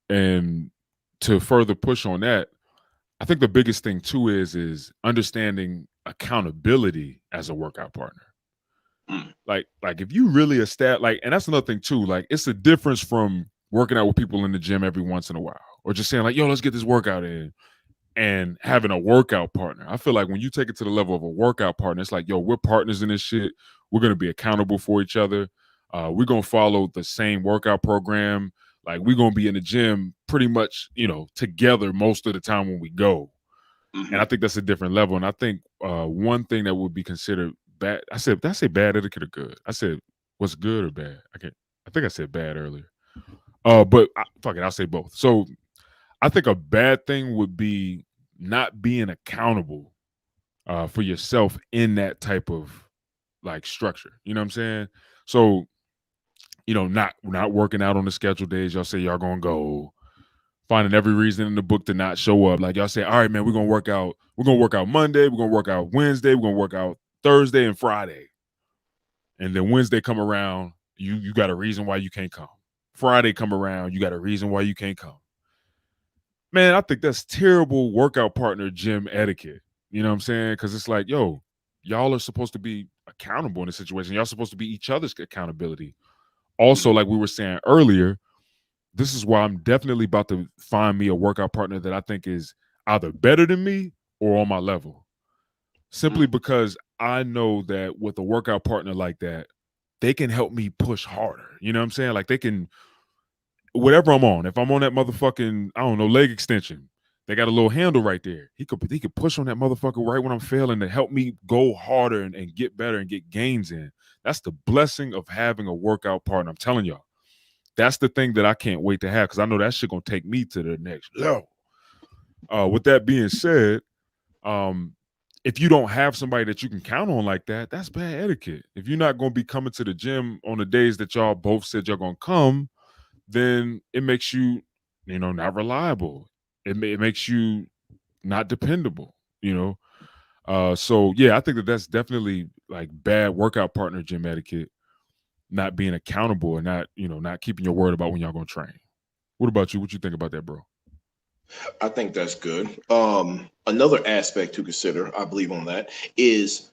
And to further push on that, I think the biggest thing too is understanding accountability as a workout partner. Mm, Like if you really establish and that's another thing too. Like it's a difference from working out with people in the gym every once in a while, or just saying like, "Yo, let's get this workout in," and having a workout partner. I feel like when you take it to the level of a workout partner, it's like, yo, we're partners in this shit. We're gonna be accountable for each other. We're gonna follow the same workout program. Like we're gonna be in the gym pretty much, together most of the time when we go. And I mhm. think that's a different level. And I think one thing that would be considered bad. Did I say bad etiquette or good? I said what's good or bad. I think I said bad earlier. But fuck it, I'll say both. So I think a bad thing would be not being accountable for yourself in that type of like structure. You know what I'm saying? So not working out on the scheduled days. Y'all say y'all gonna go, finding every reason in the book to not show up. Like y'all say, all right, man, we're gonna work out. We're gonna work out Monday. We're gonna work out Wednesday. We're gonna work out Thursday and Friday. And then Wednesday come around, you got a reason why you can't come. Friday come around, you got a reason why you can't come. Man, I think that's terrible workout partner gym etiquette. You know what I'm saying? Because it's like, yo, y'all are supposed to be accountable in a situation. Y'all supposed to be each other's accountability. Also, like we were saying earlier, this is why I'm definitely about to find me a workout partner that I think is either better than me or on my level. Simply Mm. because I know that with a workout partner like that, they can help me push harder. You know what I'm saying? Like they can whatever I'm on, if I'm on that motherfucking, I don't know, leg extension, they got a little handle right there. He could push on that motherfucker right when I'm failing to help me go harder and get better and get gains in. That's the blessing of having a workout partner. I'm telling y'all. That's the thing that I can't wait to have because I know that shit gonna take me to the next level. With that being said, um, if you don't have somebody that you can count on like that, that's bad etiquette. If you're not gonna be coming to the gym on the days that y'all both said y'all gonna come, then it makes you, not reliable. It makes you not dependable. You know. So yeah, I think that's definitely like bad workout partner gym etiquette, not being accountable and not keeping your word about when y'all gonna train. What about you? What you think about that, bro? I think that's good. Another aspect to consider, I believe, on that is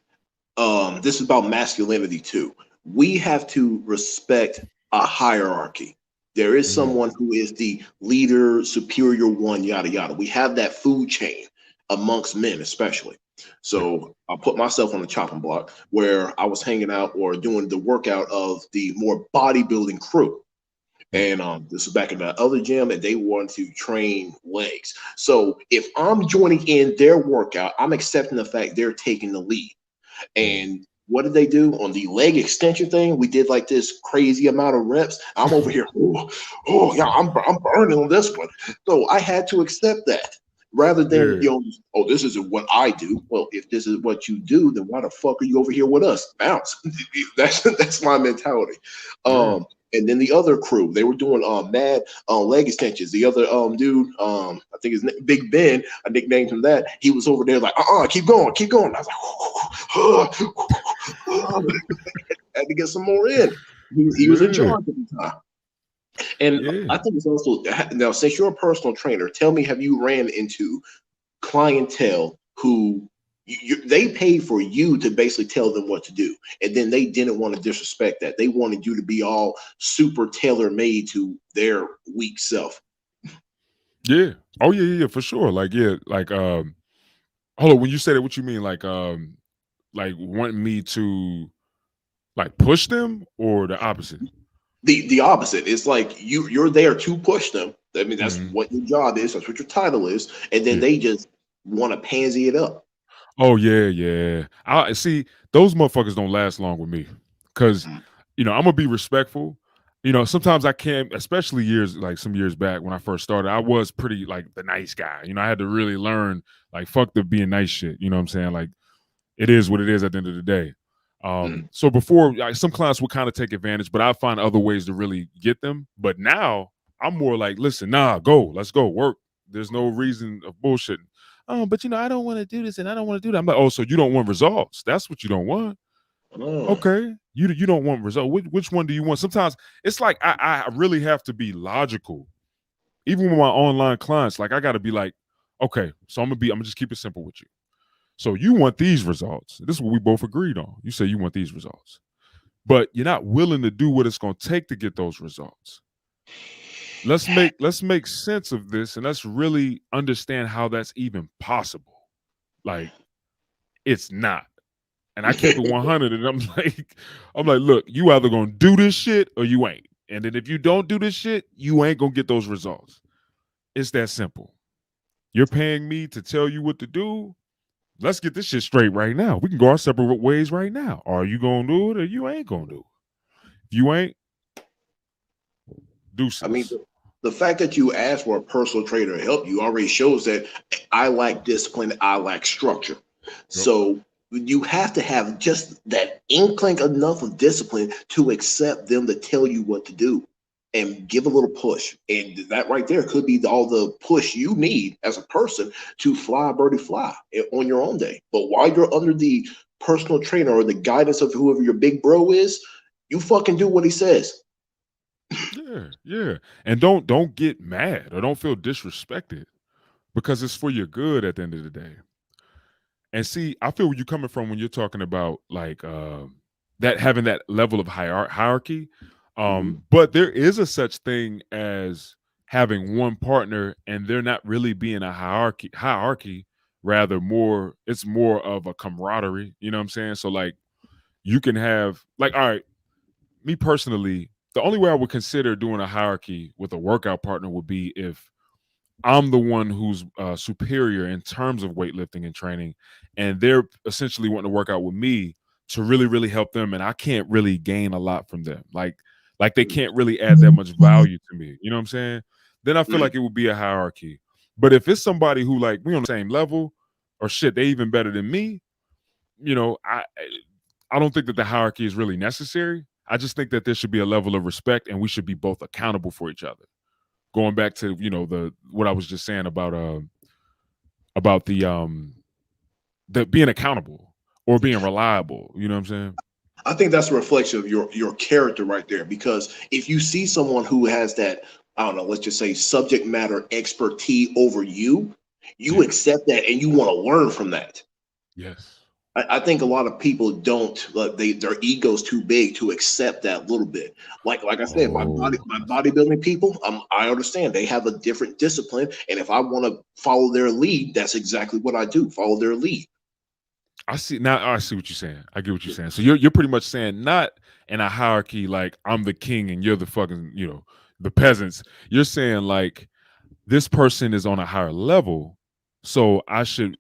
this is about masculinity too. We have to respect a hierarchy. There is Mhm. someone who is the leader, superior one, yada yada. We have that food chain amongst men, especially. Yeah. So I put myself on the chopping block where I was hanging out or doing the workout of the more bodybuilding crew. Mm. And this was back in the other gym, and they wanted to train legs. So if I'm joining in their workout, I'm accepting the fact they're taking the lead. Mm. And what did they do on the leg extension thing? We did like this crazy amount of reps. I'm over here, oh yeah, I'm burning on this one. So I had to accept that rather than Yeah. oh, this isn't what I do. Well, if this is what you do, then why the fuck are you over here with us? Bounce. That's my mentality. Yeah. And then the other crew, they were doing mad leg extensions. The other dude, I think his name, Big Ben, I nicknamed him that. He was over there like, keep going, keep going. I was like, had to get some more in. He was in Yeah. charge at the time. And Yeah. I think it's also now, since you're a personal trainer, tell me, have you ran into clientele who they paid for you to basically tell them what to do, and then they didn't want to disrespect that. They wanted you to be all super tailor made to their weak self. Yeah. Oh yeah, yeah, yeah, for sure. Like, yeah, like hold on, when you say that, what you mean? Like wanting me to like push them or the opposite? The opposite. It's like you're there to push them. I mean, that's Mhm. what your job is. That's what your title is, and then Yeah. they just want to pansy it up. Oh yeah, yeah. I see those motherfuckers don't last long with me because Mm, I'm gonna be respectful. Sometimes I can't, especially some years back when I first started. I was pretty like the nice guy. I had to really learn like fuck the being nice shit. You know what I'm saying? Like it is what it is at the end of the day. mm. So before, some clients would kind of take advantage, but I find other ways to really get them. But now I'm more like, listen, nah, let's go work. There's no reason of bullshitting. Oh, but I don't want to do this and I don't want to do that. I'm like, oh, so you don't want results? That's what you don't want? Oh, Okay, you don't want results. Which one do you want? Sometimes it's like I really have to be logical, even with my online clients. Like I got to be like, okay, so I'm gonna just keep it simple with you. So you want these results. This is what we both agreed on. You say you want these results, but you're not willing to do what it's going to take to get those results. Let's make sense of this and let's really understand how that's even possible. Like it's not. And I keep it 100 and I'm like, look, you either going to do this shit or you ain't. And then if you don't do this shit, you ain't going to get those results. It's that simple. You're paying me to tell you what to do. Let's get this shit straight right now. We can go our separate ways right now. Are you gonna do it or you ain't gonna do it? If you ain't, I mean, deuces. the fact that you asked for a personal trainer to help you already shows that I lack discipline, I lack structure. Yep. So you have to have just that inkling enough of discipline to accept them to tell you what to do and give a little push. And that right there could be all the push you need as a person to fly, birdie, fly on your own day. But while you're under the personal trainer or the guidance of whoever your big bro is, you fucking do what he says. Yeah, yeah. And don't get mad or don't feel disrespected because it's for your good at the end of the day. And see, I feel where you're coming from when you're talking about like that having that level of hierarchy. Mhm. But there is a such thing as having one partner and there not really being a hierarchy, rather more it's more of a camaraderie. You know what I'm saying? So like you can have like, all right, me personally, the only way I would consider doing a hierarchy with a workout partner would be if I'm the one who's superior in terms of weightlifting and training, and they're essentially wanting to work out with me to really, really help them, and I can't really gain a lot from them. Like they Mm, can't really add that much value to me. You know what I'm saying? Then I feel mm. like it would be a hierarchy. But if it's somebody who like we on the same level, or shit, they even better than me, you know, I don't think that the hierarchy is really necessary. I just think that there should be a level of respect, and we should be both accountable for each other. Going back to the what I was just saying about the being accountable or being reliable. You know what I'm saying? I think that's a reflection of your character right there. Because if you see someone who has that, I don't know, let's just say subject matter expertise over you, you Yeah. accept that and you want to learn from that. Yes. I think a lot of people don't. Their ego's too big to accept that little bit. Like I said, Oh, my I see. bodybuilding people, I understand they have a different discipline, and if I want to follow their lead, that's exactly what I do. Follow their lead. I see now. I see what you're saying. I get what you're saying. So you're pretty much saying not in a hierarchy like I'm the king and you're the fucking the peasants. You're saying like this person is on a higher level, so I should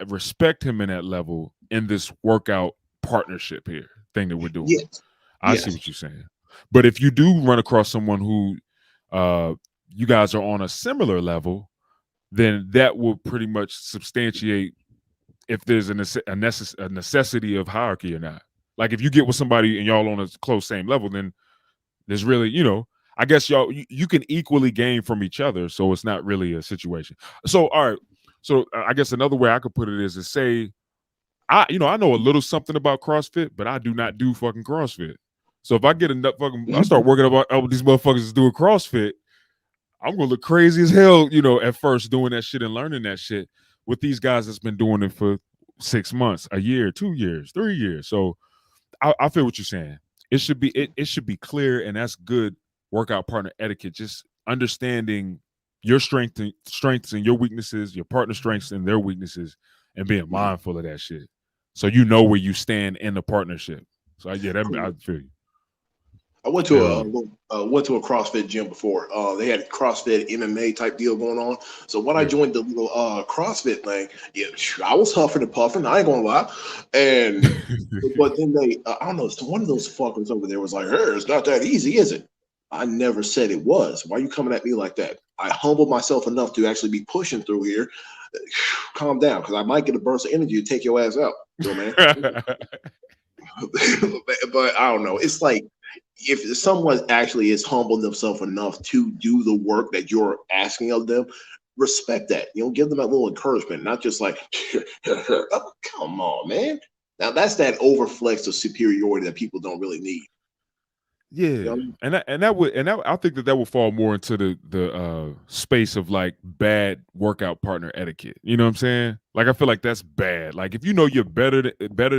respect him in that level in this workout partnership here thing that we're doing. Yes, I see yes. what you're saying. But if you do run across someone who uh you guys are on a similar level, then that will pretty much substantiate if there's a necessity of hierarchy or not. Like if you get with somebody and y'all on a close same level, then there's really, I guess you can equally gain from each other, so it's not really a situation. So all right, so I guess another way I could put it is to say I know a little something about CrossFit, but I do not do fucking CrossFit. So if I get enough I start working out with these motherfuckers that's doing CrossFit, I'm gonna look crazy as hell, at first doing that shit and learning that shit with these guys that's been doing it for 6 months, a year, 2 years, 3 years. So I feel what you're saying. It should be clear, and that's good workout partner etiquette. Just understanding your strengths and your weaknesses, your partner strengths and their weaknesses, and being mindful of that shit. So you know where you stand in the partnership. So yeah, that I feel you. I went to Hell yeah. went to a CrossFit gym before. They had a CrossFit MMA type deal going on. So when I Yeah. joined the little CrossFit thing, yeah, I was huffing and puffing. I ain't gonna lie. And but then I don't know. So one of those fuckers over there was like, "Hey, it's not that easy, is it?" I never said it was. Why are you coming at me like that? I humbled myself enough to actually be pushing through here. Calm down, because I might get a burst of energy to take your ass out, little man. But I don't know. It's like if someone actually is humble themselves enough to do the work that you're asking of them, respect that. Give them that little encouragement, not just like, oh, come on, man. Now that's that overflex of superiority that people don't really need. You Yeah, know? and that I think that would fall more into the space of like bad workout partner etiquette. You know what I'm saying? Like I feel like that's bad. Like if you know you're better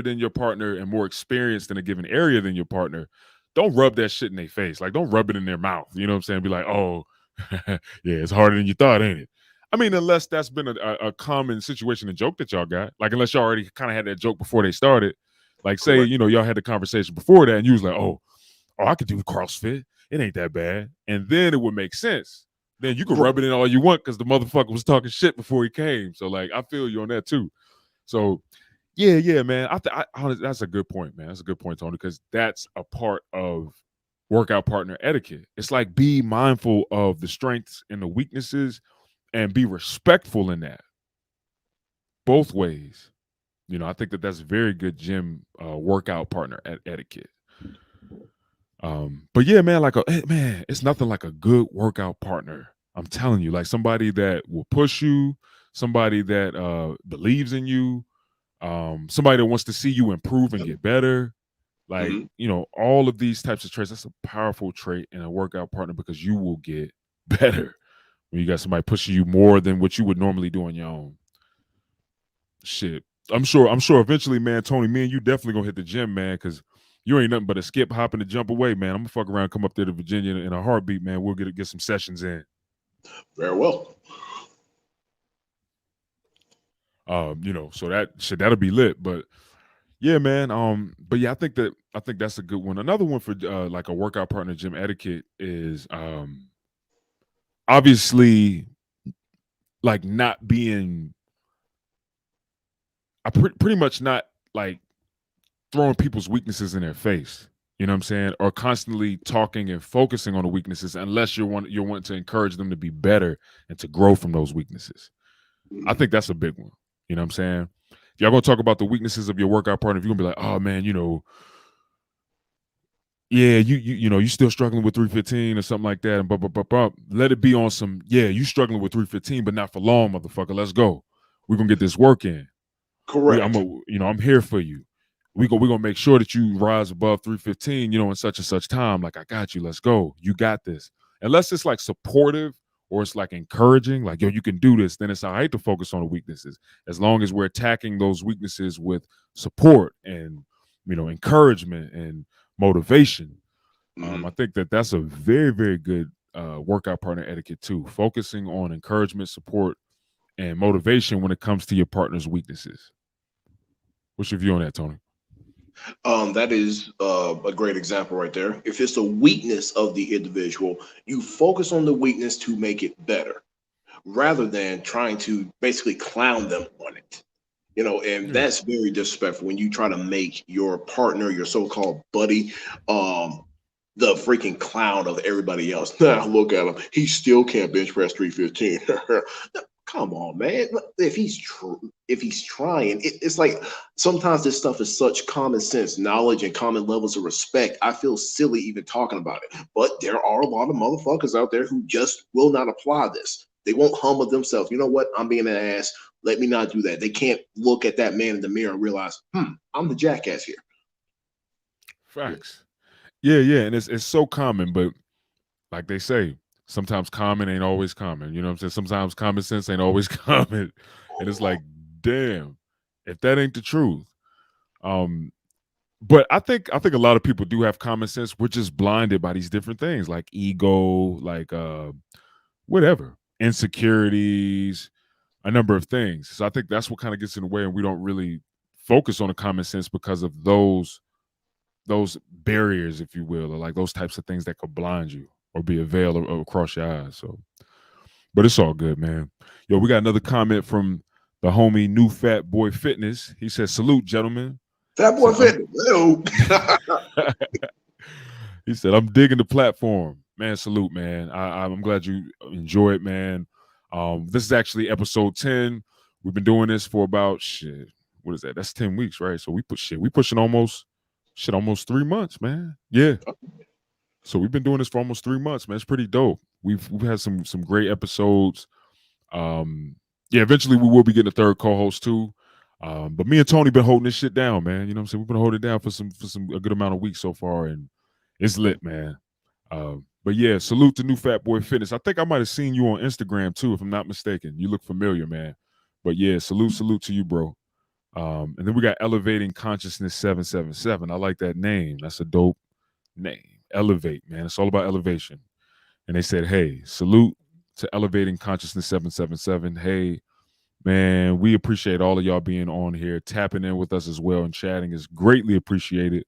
than your partner and more experienced in a given area than your partner, don't rub that shit in their face. Like don't rub it in their mouth. You know what I'm saying? Be like, oh, yeah, it's harder than you thought, ain't it? I mean, unless that's been a common situation and joke that y'all got. Like unless y'all already kind of had that joke before they started. Like say, Correct. y'all had the conversation before that and you was like, oh, I could do CrossFit. It ain't that bad. And then it would make sense. Then you can rub it in all you want because the motherfucker was talking shit before he came. So like, I feel you on that too. So yeah, man. That's a good point, man. That's a good point, Tony, because that's a part of workout partner etiquette. It's like be mindful of the strengths and the weaknesses and be respectful in that both ways. I think that that's very good gym workout partner etiquette. But yeah, man, man, it's nothing like a good workout partner. I'm telling you, like somebody that will push you, somebody that believes in you, somebody that wants to see you improve and get better. Like, Mhm. all of these types of traits, that's a powerful trait in a workout partner because you will get better when you got somebody pushing you more than what you would normally do on your own. Shit. I'm sure eventually, man, Tony, me and you definitely gonna hit the gym, man, because you ain't nothing but a skip, hop, and a jump away, man. I'm gonna fuck around, come up there to Virginia in a heartbeat, man. We'll get some sessions in. Very well. So that shit that'll be lit. But Yeah, man. But yeah, I think that's a good one. Another one for like a workout partner gym etiquette is obviously like not being pretty much not like throwing people's weaknesses in their face. You know what I'm saying? Or constantly talking and focusing on the weaknesses unless you're wanting to encourage them to be better and to grow from those weaknesses. I think that's a big one. You know what I'm saying? If y'all gonna talk about the weaknesses of your workout partner, if you're gonna be like, oh man, yeah, you still struggling with 315 or something like that, and let it be on some, yeah, you struggling with 315, but not for long, motherfucker. Let's go. We're gonna get this work in. Correct. I'm here for you. We're gonna make sure that you rise above 315, in such and such time. Like, I got you. Let's go. You got this. Unless it's like supportive or it's like encouraging, like, yo, you can do this, then it's all right to focus on the weaknesses. As long as we're attacking those weaknesses with support and encouragement and motivation. I think that that's a very, very good workout partner etiquette too. Focusing on encouragement, support, and motivation when it comes to your partner's weaknesses. What's your view on that, Tony? That is a great example right there. If it's a weakness of the individual, you focus on the weakness to make it better rather than trying to basically clown them on it. And Yeah. that's very disrespectful when you try to make your partner, your so-called buddy, the freaking clown of everybody else. Now look at him. He still can't bench press 315. Come on, man. If he's trying, it's like sometimes this stuff is such common sense knowledge and common levels of respect. I feel silly even talking about it. But there are a lot of motherfuckers out there who just will not apply this. They won't humble themselves. You know what? I'm being an ass. Let me not do that. They can't look at that man in the mirror and realize, I'm the jackass here. Facts. Yeah, yeah, and it's so common, but like they say, sometimes common ain't always common. You know what I'm saying? Sometimes common sense ain't always common, and it's like, damn, if that ain't the truth. Um, but I think a lot of people do have common sense. We're just blinded by these different things, like ego, like whatever, insecurities, a number of things. So I think that's what kind of gets in the way, and we don't really focus on the common sense because of those barriers, if you will, or like those types of things that could blind you or be a veil across your eyes. So, but it's all good, man. Yo, we got another comment from the homie New Fat Boy Fitness. He said, "Salute, gentlemen." Fat He boy said, "I'm." fitness. Ew. He said, "I'm digging the platform, man. Salute, man. I'm glad you enjoy it, man. This is actually episode 10. We've been doing this for about shit. What is that? That's 10 weeks, right? So we pushing almost 3 months, man. Yeah. So we've been doing this for almost 3 months, man. It's pretty dope. We've had some great episodes. Yeah, eventually we will be getting a third co-host too. But me and Tony been holding this shit down, man. You know what I'm saying? We've been holding it down for some a good amount of weeks so far, and it's lit, man. But yeah, salute to New Fat Boy Fitness. I think I might have seen you on Instagram too, if I'm not mistaken. You look familiar, man. But yeah, salute to you, bro. And then we got Elevating Consciousness 777. I like that name. That's a dope name. Elevate, man. It's all about elevation. And they said, hey, salute to Elevating Consciousness 777. Hey, man, we appreciate all of y'all being on here, tapping in with us as well, and chatting is greatly appreciated.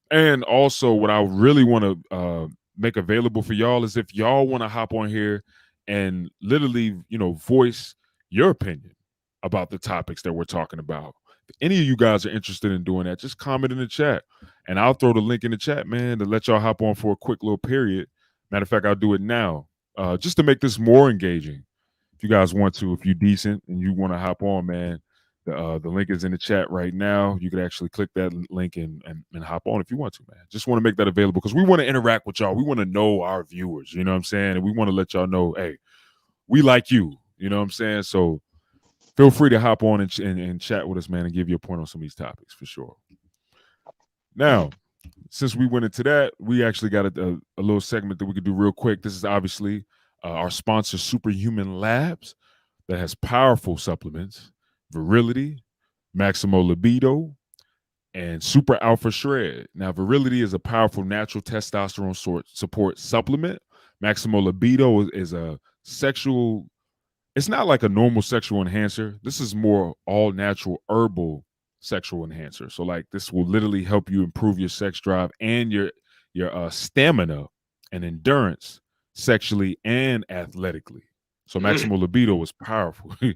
And also, what I really want to make available for y'all is if y'all want to hop on here and literally, voice your opinion about the topics that we're talking about. If any of you guys are interested in doing that, just comment in the chat, and I'll throw the link in the chat, man, to let y'all hop on for a quick little period. Matter of fact, I'll do it now, just to make this more engaging. If you guys want to, if you're decent and you want to hop on, man, the link is in the chat right now. You could actually click that link and hop on if you want to, man. Just want to make that available because we want to interact with y'all. We want to know our viewers, you know what I'm saying? And we want to let y'all know, hey, we like you, you know what I'm saying? So feel free to hop on and chat with us, man, and give you a point on some of these topics for sure. Now, since we went into that, we actually got a little segment that we could do real quick. This is obviously our sponsor, Superhuman Labs, that has powerful supplements, Virility, Maximo Libido, and Super Alpha Shred. Now, Virility is a powerful natural testosterone support supplement. Maximo Libido is a it's not like a normal sexual enhancer. This is more all natural herbal sexual enhancer. So like this will literally help you improve your sex drive and your stamina and endurance sexually and athletically. So Mm, maximal libido is powerful. mm,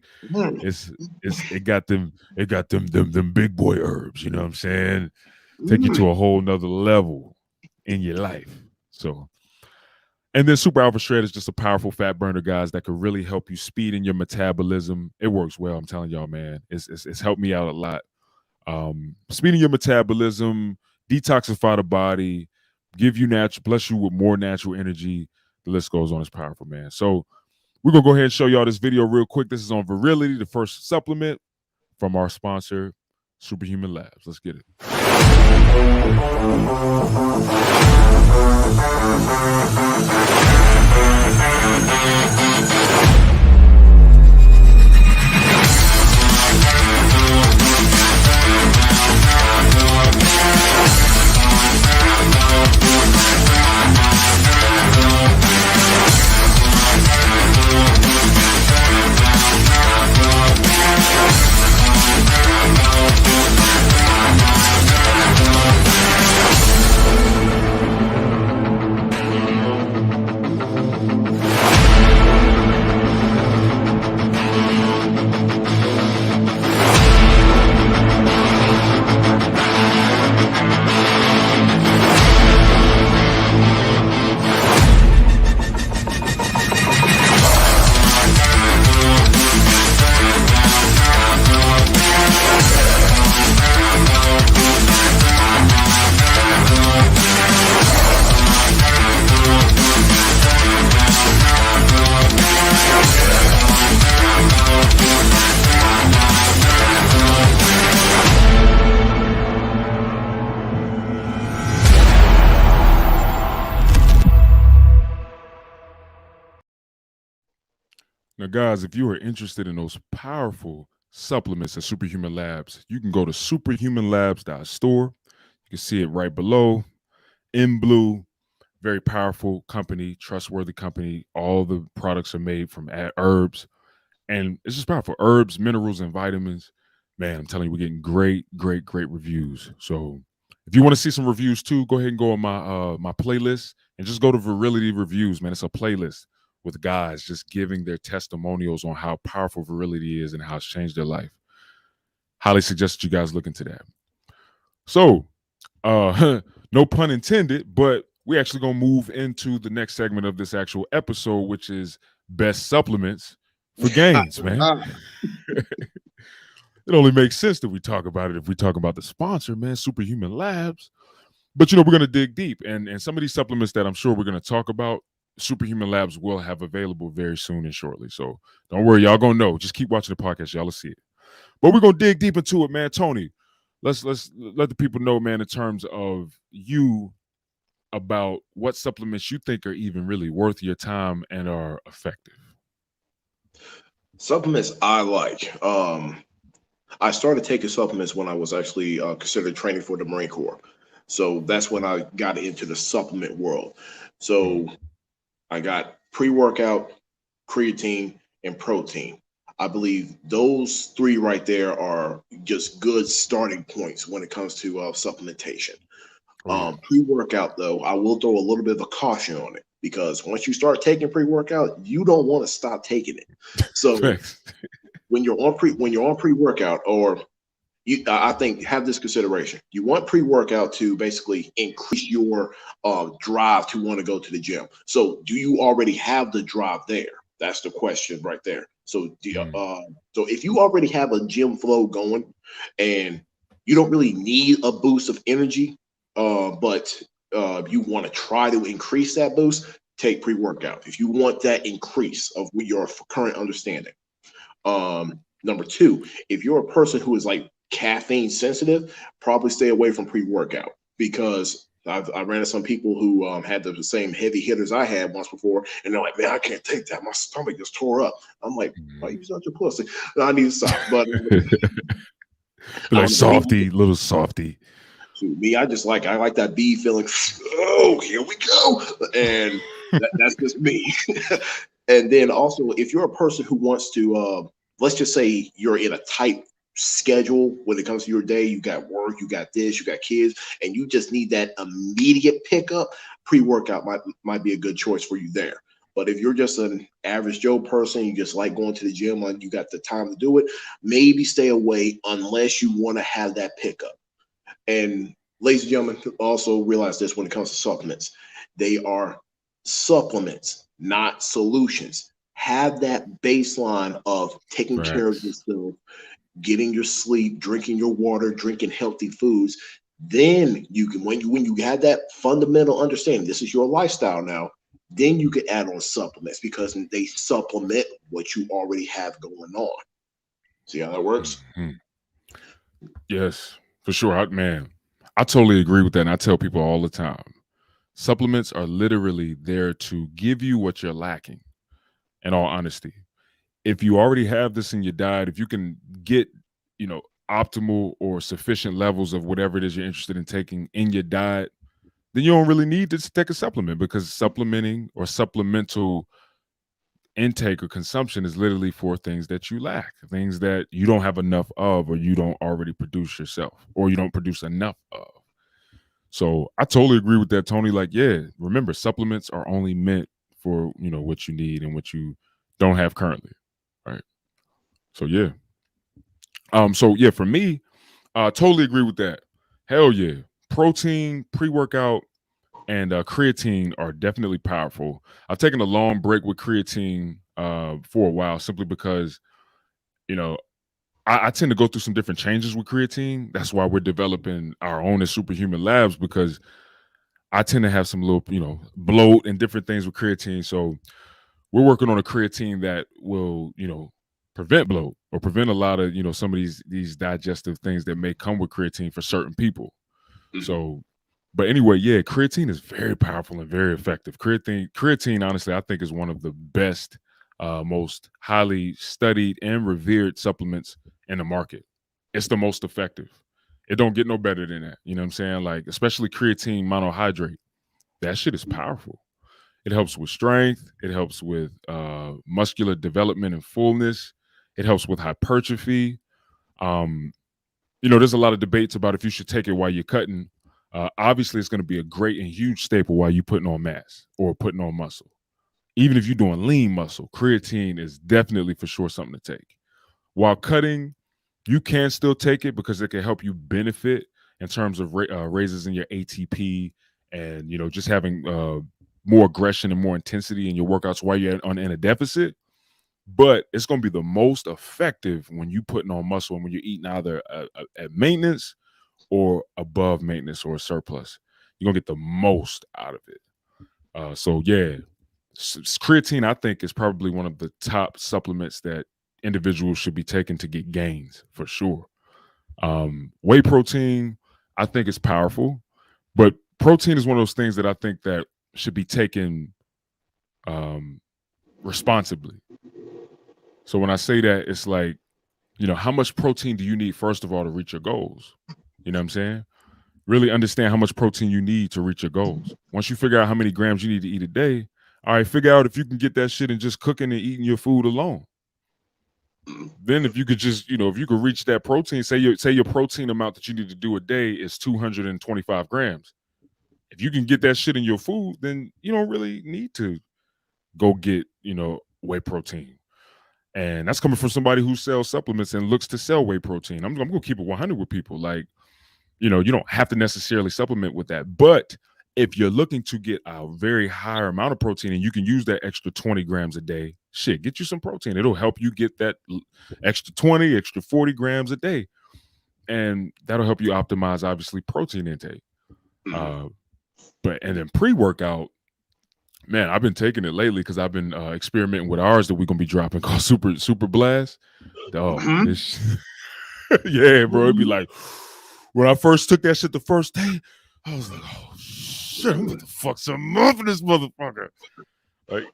it got them big boy herbs, you know what I'm saying? Take you mm. to a whole nother level in your life. So and then Super Alpha Shred is just a powerful fat burner, guys, that could really help you speed in your metabolism. It works well, I'm telling y'all, man. It's helped me out a lot. Speeding your metabolism, detoxify the body, give you natural, bless you with more natural energy. The list goes on. It's powerful, man. So we're gonna go ahead and show y'all this video real quick. This is on Virility, the first supplement from our sponsor, Superhuman Labs. Let's get it. Now, guys, if you are interested in those powerful supplements at Superhuman Labs, you can go to superhumanlabs.store. You can see it right below in blue. Very powerful company, trustworthy company. All the products are made from herbs, and it's just powerful herbs, minerals, and vitamins. Man, I'm telling you, we're getting great, great, great reviews. So if you want to see some reviews too, go ahead and go on my playlist and just go to Virility Reviews, man. It's a playlist with guys just giving their testimonials on how powerful Virility is and how it's changed their life. Highly suggest that you guys look into that. So, no pun intended, but we actually gonna move into the next segment of this actual episode, which is best supplements for gains, man. It only makes sense that we talk about it if we talk about the sponsor, man, Superhuman Labs. But we're gonna dig deep, and some of these supplements that I'm sure we're gonna talk about, Superhuman Labs will have available very soon and shortly. So don't worry, y'all gonna know. Just keep watching the podcast, y'all will see it. But we're gonna dig deep into it, man. Tony, let's let the people know, man, in terms of you about what supplements you think are even really worth your time and are effective. Supplements I like. I started taking supplements when I was actually considered training for the Marine Corps. So that's when I got into the supplement world. So I got pre-workout, creatine, and protein. I believe those three right there are just good starting points when it comes to supplementation. Pre-workout, though, I will throw a little bit of a caution on it because once you start taking pre-workout, you don't want to stop taking it. So when you're on pre-workout, or I think have this consideration. You want pre-workout to basically increase your drive to want to go to the gym. So do you already have the drive there? That's the question right there. So so if you already have a gym flow going and you don't really need a boost of energy, but you want to try to increase that boost, take pre-workout. If you want that increase of your current understanding. Number two, if you're a person who is like caffeine sensitive, probably stay away from pre-workout because I ran into some people who had the same heavy hitters I had once before, and they're like, "Man, I can't take that. My stomach just tore up." I'm like, "Why you such a pussy?" No, I need to stop. But like softy, little softy. To me, I like that bee feeling. Oh, here we go, and that's just me. And then also, if you're a person who wants to, let's just say you're in a tight schedule when it comes to your day. You got work, you got this, you got kids, and you just need that immediate pickup. Pre-workout might be a good choice for you there. But if you're just an average Joe person, you just like going to the gym, and you got the time to do it, maybe stay away unless you want to have that pickup. And ladies and gentlemen, also realize this when it comes to supplements. They are supplements, not solutions. Have that baseline of taking care of Facts. yourself, getting your sleep, drinking your water, drinking healthy foods. Then you can, when you have that fundamental understanding, this is your lifestyle now. Then you can add on supplements because they supplement what you already have going on. See how that works? Mhm. Yes, for sure. Man, I totally agree with that. And I tell people all the time supplements are literally there to give you what you're lacking, in all honesty. If you already have this in your diet, if you can get, you know, optimal or sufficient levels of whatever it is you're interested in taking in your diet, then you don't really need to take a supplement because supplementing or supplemental intake or consumption is literally for things that you lack, things that you don't have enough of or you don't already produce yourself or you don't produce enough of. So I totally agree with that, Tony. Like, yeah, remember, supplements are only meant for, you know, what you need and what you don't have currently. Right. So yeah. So yeah, for me, totally agree with that. Hell yeah. Protein, pre-workout, and creatine are definitely powerful. I've taken a long break with creatine for a while simply because, you know, I tend to go through some different changes with creatine. That's why we're developing our own as superhuman labs because I tend to have some little, you know, bloat and different things with creatine. So we're working on a creatine that will, you know, prevent bloat or prevent a lot of, you know, some of these digestive things that may come with creatine for certain people. Mhm. So, but anyway, yeah, creatine is very powerful and very effective. Creatine, honestly, I think is one of the best, most highly studied and revered supplements in the market. It's the most effective. It don't get no better than that. You know what I'm saying? Like, especially creatine monohydrate. That shit is powerful. It helps with strength. It helps with muscular development and fullness. It helps with hypertrophy. Um, you know, there's a lot of debates about if you should take it while you're cutting. Obviously, it's going to be a great and huge staple while you're putting on mass or putting on muscle. Even if you're doing lean muscle, creatine is definitely for sure something to take. While cutting, you can still take it because it can help you benefit in terms of raises in your ATP and, you know, just having more aggression and more intensity in your workouts while you're in a deficit. But it's going to be the most effective when you putting on muscle and when you're eating either at maintenance or above maintenance or a surplus. You're gonna get the most out of it. So yeah, creatine I think is probably one of the top supplements that individuals should be taking to get gains for sure. Whey protein I think is powerful, but protein is one of those things that I think that should be taken um, responsibly. So when I say that, it's like, you know, how much protein do you need first of all to reach your goals? You know what I'm saying? Really understand how much protein you need to reach your goals. Once you figure out how many grams you need to eat a day, all right, figure out if you can get that shit in just cooking and eating your food alone. Then if you could just, you know, if you could reach that protein, say your protein amount that you need to do a day is 225 grams. If you can get that shit in your food, then you don't really need to go get, you know, whey protein. And that's coming from somebody who sells supplements and looks to sell whey protein. I'm gonna keep it 100 with people. Like, you know, you don't have to necessarily supplement with that. But if you're looking to get a very higher amount of protein and you can use that extra 20 grams a day, shit, get you some protein. It'll help you get that extra 20, extra 40 grams a day. And that'll help you optimize, obviously, protein intake. Mhm. Uh, but and then pre-workout, man, I've been taking it lately because I've been experimenting with ours that we're gonna be dropping called Super Blast. Dog, Mhm. this yeah, bro. It'd be like when I first took that shit the first day, I was like, oh shit, I'm about to fuck some up in this motherfucker. Like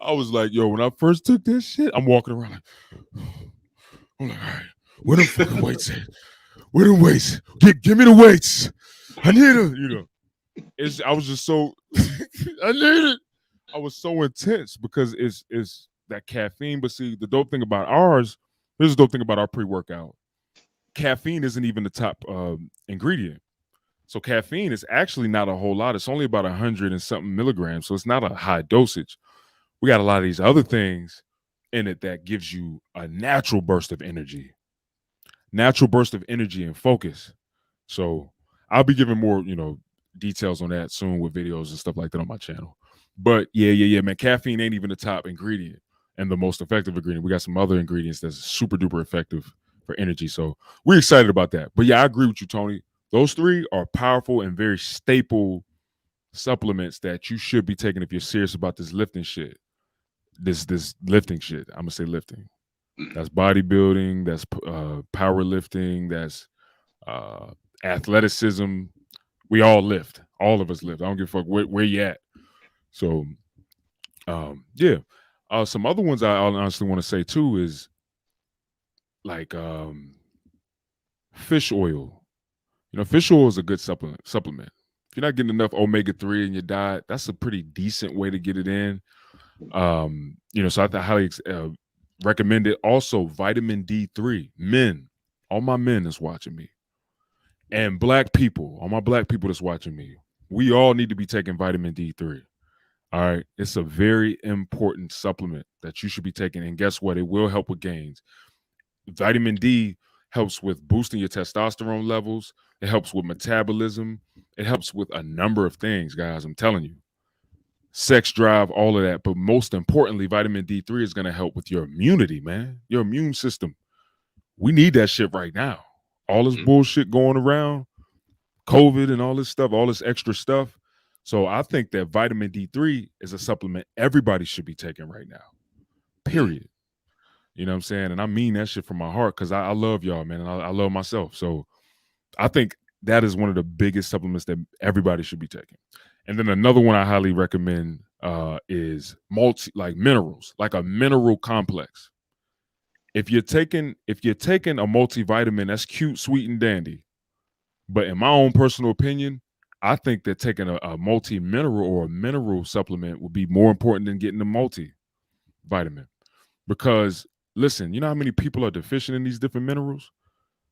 I was like, yo, when I first took this shit, I'm walking around like, I'm like, all right, where them fucking weights at? Where them weights? Give me the weights. I need them, you know. I was just so I need it. I was so intense because it's that caffeine. But see, the dope thing about ours, here's the dope thing about our pre-workout. Caffeine isn't even the top ingredient. So caffeine is actually not a whole lot. It's only about 100 and something milligrams. So it's not a high dosage. We got a lot of these other things in it that gives you a natural burst of energy and focus. So I'll be giving more, details on that soon with videos and stuff like that on my channel. But yeah, man. Caffeine ain't even the top ingredient and the most effective ingredient. We got some other ingredients that's super duper effective for energy. So we're excited about that. But yeah, I agree with you, Tony. Those three are powerful and very staple supplements that you should be taking if you're serious about this lifting shit. This lifting shit. I'm gonna say lifting. Mm. That's bodybuilding. That's powerlifting. That's uh, athleticism. We all lift. All of us lift. I don't give a fuck where you at. So, yeah. Some other ones I honestly want to say too is like fish oil. Fish oil is a good supplement. If you're not getting enough omega-3 in your diet, that's a pretty decent way to get it in. So I highly recommend it. Also, vitamin D3. Men, all my men that's watching me, and black people, all my black people that's watching me, we all need to be taking vitamin D3. All right. It's a very important supplement that you should be taking. And guess what? It will help with gains. Vitamin D helps with boosting your testosterone levels. It helps with metabolism. It helps with a number of things, guys. I'm telling you. Sex drive, all of that. But most importantly, vitamin D3 is going to help with your immunity, man. Your immune system. We need that shit right now. All this bullshit going around, COVID and all this stuff, all this extra stuff. So I think that vitamin D3 is a supplement everybody should be taking right now. Period. You know what I'm saying? And I mean that shit from my heart because I love y'all, man. And I love myself. So I think that is one of the biggest supplements that everybody should be taking. And then another one I highly recommend is minerals, like a mineral complex. If you're taking a multivitamin, that's cute, sweet, and dandy. But in my own personal opinion, I think that taking a multi-mineral or a mineral supplement would be more important than getting a multivitamin. Because listen, you know how many people are deficient in these different minerals?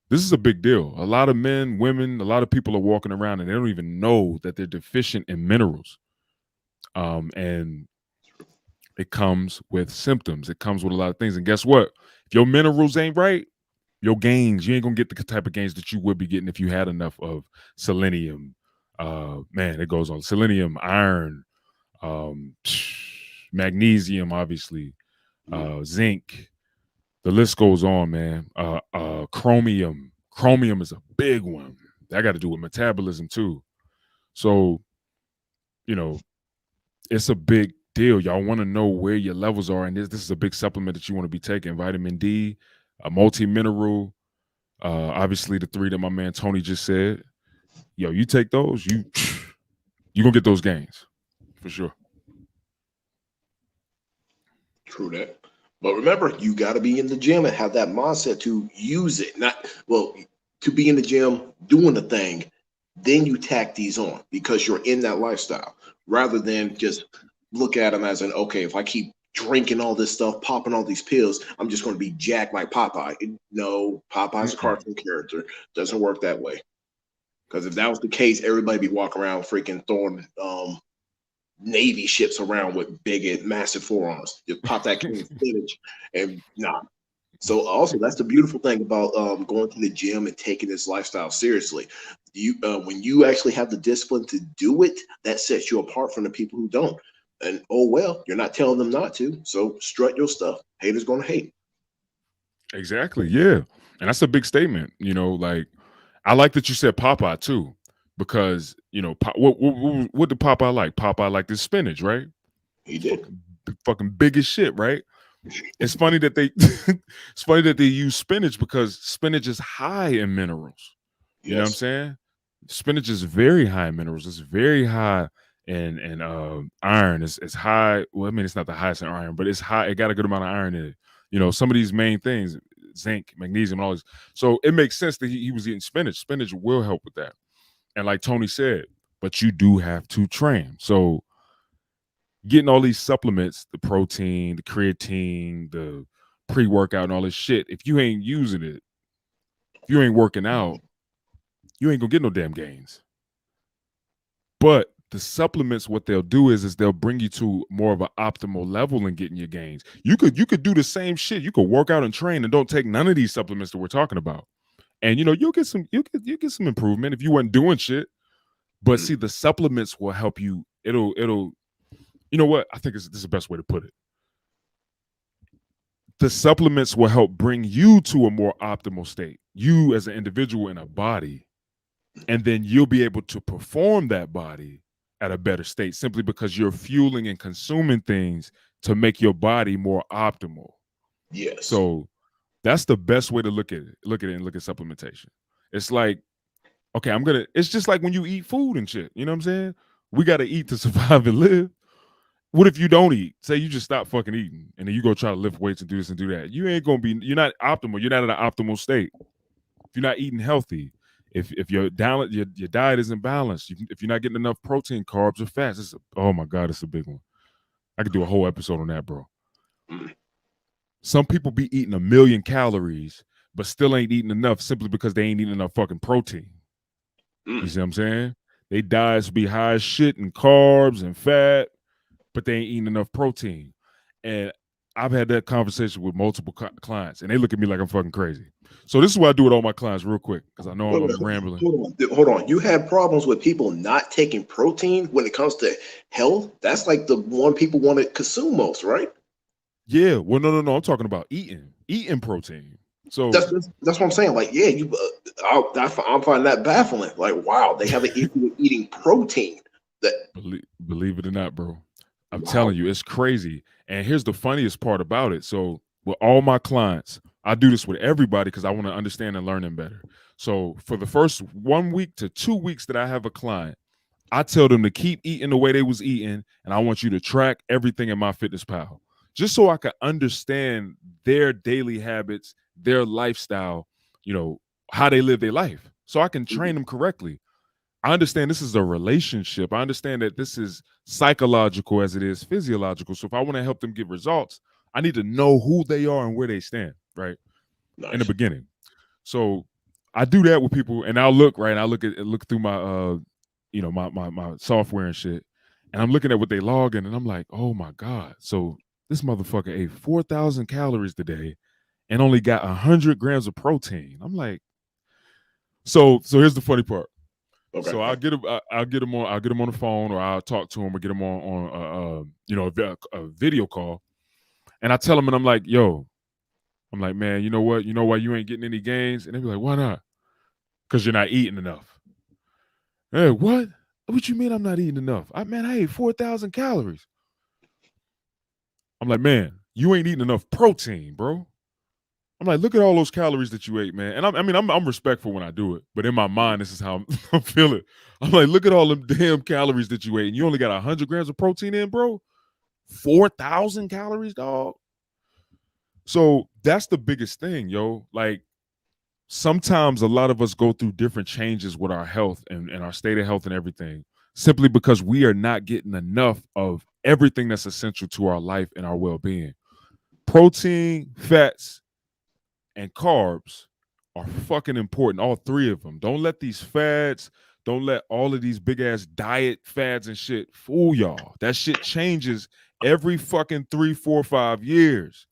This is a big deal. A lot of men, women, a lot of people are walking around and they don't even know that they're deficient in minerals. And it comes with symptoms. It comes with a lot of things. And guess what? If your minerals ain't right, your gains, you ain't gonna get the type of gains that you would be getting if you had enough of selenium. Man, it goes on. Selenium, iron, magnesium, obviously, zinc. The list goes on, man. Chromium. Chromium is a big one. That got to do with metabolism too. So, it's a big deal. Y'all want to know where your levels are, and this is a big supplement that you want to be taking. Vitamin D, a multi-mineral, obviously the three that my man Tony just said. Yo, you take those, you gonna get those gains for sure. True that. But remember, you got to be in the gym and have that mindset to use it. To be in the gym doing the thing, then you tack these on because you're in that lifestyle rather than just look at them as okay, if I keep drinking all this stuff, popping all these pills, I'm just going to be jacked like Popeye. No, Popeye's a cartoon character. Doesn't work that way. Because if that was the case, everybody be walking around freaking throwing Navy ships around with big, massive forearms. Just pop that can of spinach and nah. So also, that's the beautiful thing about going to the gym and taking this lifestyle seriously. When you actually have the discipline to do it, that sets you apart from the people who don't. And oh well, you're not telling them not to. So strut your stuff. Haters gonna hate. Exactly. Yeah, and that's a big statement. Like I like that you said Popeye too, because what did Popeye like? Popeye liked his spinach, right? He did. Fucking big as shit, right? It's funny that they use spinach because spinach is high in minerals. You know what I'm Yes. saying? Spinach is very high in minerals. It's very high in iron. It's high. Well, I mean, it's not the highest in iron, but it's high. It got a good amount of iron in it. Some of these main things, zinc, magnesium, and all this. So it makes sense that he was eating spinach. Spinach will help with that. And like Tony said, but you do have to train. So getting all these supplements, the protein, the creatine, the pre-workout and all this shit, if you ain't using it, if you ain't working out, you ain't gonna get no damn gains. But the supplements, what they'll do is they'll bring you to more of an optimal level in getting your gains. You could do the same shit. You could work out and train and don't take none of these supplements that we're talking about. And you'll get some improvement if you weren't doing shit. But see, the supplements will help you. It'll you know what? I think this is the best way to put it. The supplements will help bring you to a more optimal state. You as an individual in a body, and then you'll be able to perform that body at a better state simply because you're fueling and consuming things to make your body more optimal. Yes. So that's the best way to look at it. Look at it and look at supplementation. It's like, okay, it's just like when you eat food and shit. You know what I'm saying? We got to eat to survive and live. What if you don't eat? Say you just stop fucking eating and then you go try to lift weights and do this and do that. You're not optimal. You're not in an optimal state. If you're not eating healthy, if your diet isn't balanced, if you're not getting enough protein, carbs, or fats, oh my God, it's a big one. I could do a whole episode on that, bro. Some people be eating 1 million calories, but still ain't eating enough simply because they ain't eating enough fucking protein. You see what I'm saying? They diets be high as shit in carbs and fat, but they ain't eating enough protein. And I've had that conversation with multiple clients, and they look at me like I'm fucking crazy. So this is what I do with all my clients real quick, because I know I'm rambling. Hold on. You have problems with people not taking protein when it comes to health? That's like the one people want to consume most, right? Yeah. Well, no. I'm talking about eating protein. So that's what I'm saying. Like, yeah, I'm finding that baffling. Like, wow, they have an issue with eating protein. Believe it or not, bro. I'm telling you, it's crazy. And here's the funniest part about it. So with all my clients, I do this with everybody because I want to understand and learn them better. So for the first 1 week to 2 weeks that I have a client, I tell them to keep eating the way they was eating, and I want you to track everything in MyFitnessPal, just so I can understand their daily habits, their lifestyle, how they live their life, so I can train them correctly. I understand this is a relationship. I understand that this is psychological as it is physiological. So if I want to help them get results, I need to know who they are and where they stand, right? Nice. In the beginning. So I do that with people, and I'll look through my my software and shit, and I'm looking at what they log in, and I'm like, oh my God. So this motherfucker ate 4,000 calories today and only got 100 grams of protein. I'm like, so here's the funny part. Okay. So I'll get him on the phone, or I'll talk to him, or get him on a video call, and I tell him, and I'm like, man, you know what? You know why you ain't getting any gains? And they be like, why not? Because you're not eating enough. Hey, what? What you mean I'm not eating enough? I ate 4,000 calories. I'm like, man, you ain't eating enough protein, bro. I'm like, look at all those calories that you ate, man. And I'm respectful when I do it, but in my mind, this is how I'm feeling. I'm like, look at all them damn calories that you ate, and you only got 100 grams of protein in, bro. 4,000 calories, dog. So that's the biggest thing, yo. Like, sometimes a lot of us go through different changes with our health and our state of health and everything, simply because we are not getting enough of everything that's essential to our life and our well-being. Protein, fats, and carbs are fucking important. All three of them. Don't let these fads, don't let all of these big ass diet fads and shit fool y'all. That shit changes every fucking 3, 4, 5 years.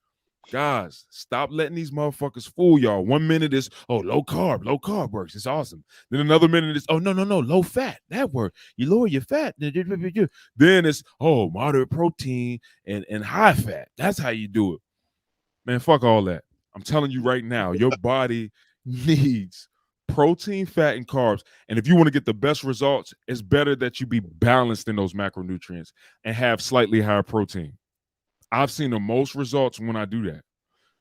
Guys, stop letting these motherfuckers fool y'all. 1 minute is, low carb works. It's awesome. Then another minute is, no, low fat. That works. You lower your fat. Then it's, moderate protein and high fat. That's how you do it. Man, fuck all that. I'm telling you right now, your body needs protein, fat, and carbs. And if you want to get the best results, it's better that you be balanced in those macronutrients and have slightly higher protein. I've seen the most results when I do that.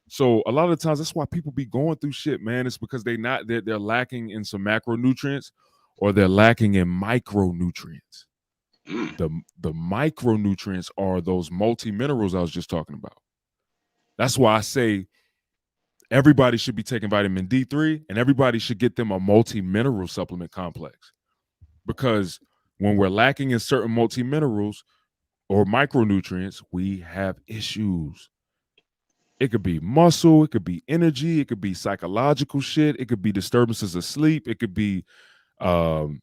So a lot of the times, that's why people be going through shit, man. It's because they're lacking in some macronutrients, or they're lacking in micronutrients. The micronutrients are those multi-minerals I was just talking about. That's why I say everybody should be taking vitamin D3, and everybody should get them a multi-mineral supplement complex. Because when we're lacking in certain multi-minerals, or micronutrients, we have issues. It could be muscle, it could be energy, it could be psychological shit, it could be disturbances of sleep, it could be um,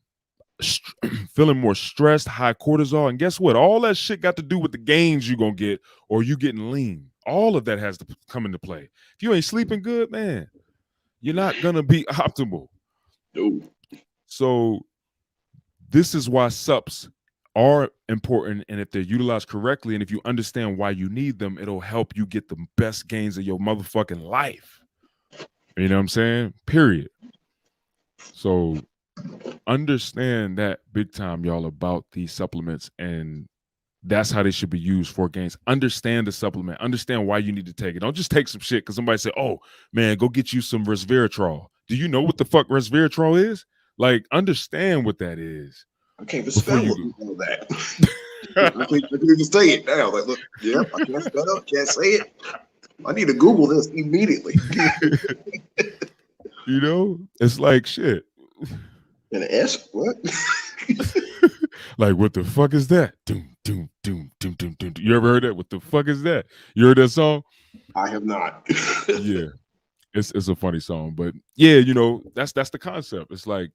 feeling more stressed, high cortisol. And guess what? All that shit got to do with the gains you're going to get or you getting lean. All of that has to come into play. If you ain't sleeping good, man, you're not going to be optimal. No. So this is why Supps are important, and if they're utilized correctly and if you understand why you need them, it'll help you get the best gains of your motherfucking life. You know what I'm saying? Period. So understand that big time, y'all, about these supplements, and that's how they should be used for gains. Understand the supplement. Understand why you need to take it. Don't just take some shit because somebody say, "Oh man, go get you some resveratrol." Do you know what the fuck resveratrol is? Like, understand what that is I can't even before spell you all that. I can't even say it now. Like, look, yep, I can't spell it, can't say it. I need to Google this immediately. You know, it's like shit. An S? What? Like, what the fuck is that? Doom, doom, doom, doom, doom, doom. You ever heard that? What the fuck is that? You heard that song? I have not. Yeah, it's a funny song, but yeah, you know, that's the concept. It's like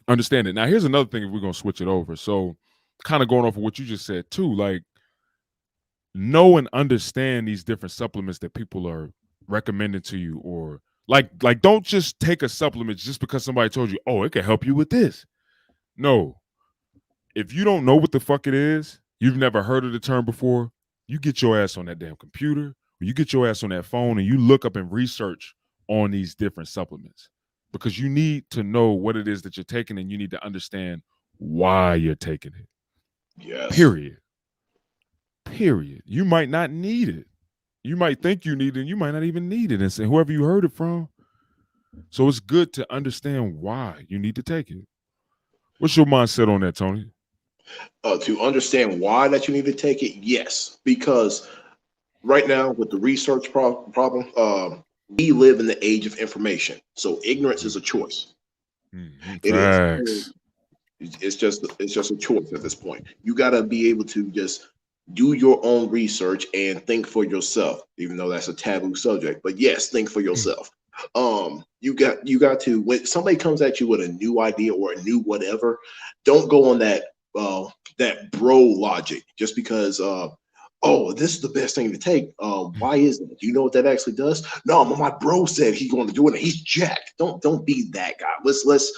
understand it. Now, here's another thing if we're gonna switch it over. So, kind of going off of what you just said too, like know and understand these different supplements that people are recommending to you, or like don't just take a supplement just because somebody told you, oh, it can help you with this. No, if you don't know what the fuck it is, you've never heard of the term before, you get your ass on that damn computer, or you get your ass on that phone and you look up and research on these different supplements, because you need to know what it is that you're taking and you need to understand why you're taking it. Yes. Period. Period. You might not need it. You might think you need it, and you might not even need it. And say whoever you heard it from. So it's good to understand why you need to take it. What's your mindset on that, Tony? To understand why that you need to take it, yes, because right now with the research problem, we live in the age of information, so ignorance is a choice. It is. Facts. It's just a choice at this point. You got to be able to just do your own research and think for yourself, even though that's a taboo subject. But yes, think for yourself. You got to, when somebody comes at you with a new idea or a new whatever, don't go on that bro logic just because oh, this is the best thing to take. Why is it? Do you know what that actually does? No, but my bro said he's going to do it and he's jacked. Don't be that guy. Let's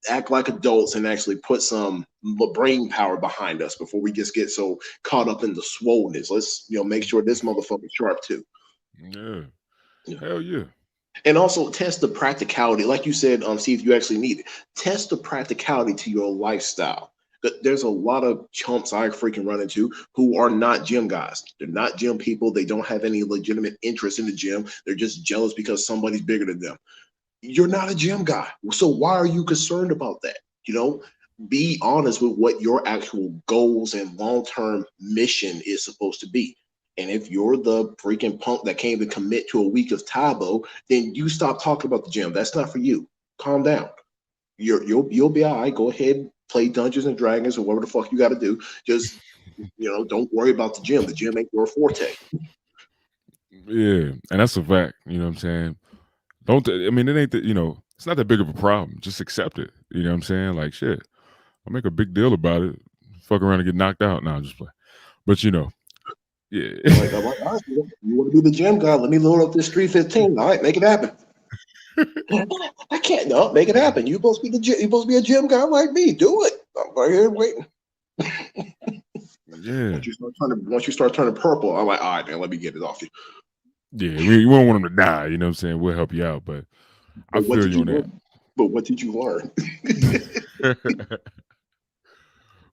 act like adults and actually put some brain power behind us before we just get so caught up in the swollenness. Let's make sure this motherfucker's sharp too. Yeah. Hell yeah. And also test the practicality, like you said. See if you actually need it. Test the practicality to your lifestyle. But there's a lot of chumps I freaking run into who are not gym guys. They're not gym people. They don't have any legitimate interest in the gym. They're just jealous because somebody's bigger than them. You're not a gym guy. So why are you concerned about that? Be honest with what your actual goals and long-term mission is supposed to be. And if you're the freaking punk that can't even commit to a week of Tybo, then you stop talking about the gym. That's not for you. Calm down. You'll be all right. Go ahead, play Dungeons and Dragons or whatever the fuck you got to do. Just don't worry about the gym. The gym ain't your forte. Yeah. And that's a fact. You know what I'm saying? I mean, it ain't that, it's not that big of a problem. Just accept it. You know what I'm saying? Like, shit, I'll make a big deal about it. Fuck around and get knocked out. No, just play. But, yeah. I'm like, all right, you want to be the gym guy? Let me load up this 315. All right, make it happen. I can't. No, make it happen. You supposed to be you supposed to be a gym guy like me. Do it. I'm right here waiting. Yeah. Once you start turning purple, I'm like, all right, man, let me get it off you. Yeah, we don't want them to die. You know what I'm saying? We'll help you out, but I feel you on that. But what did you learn?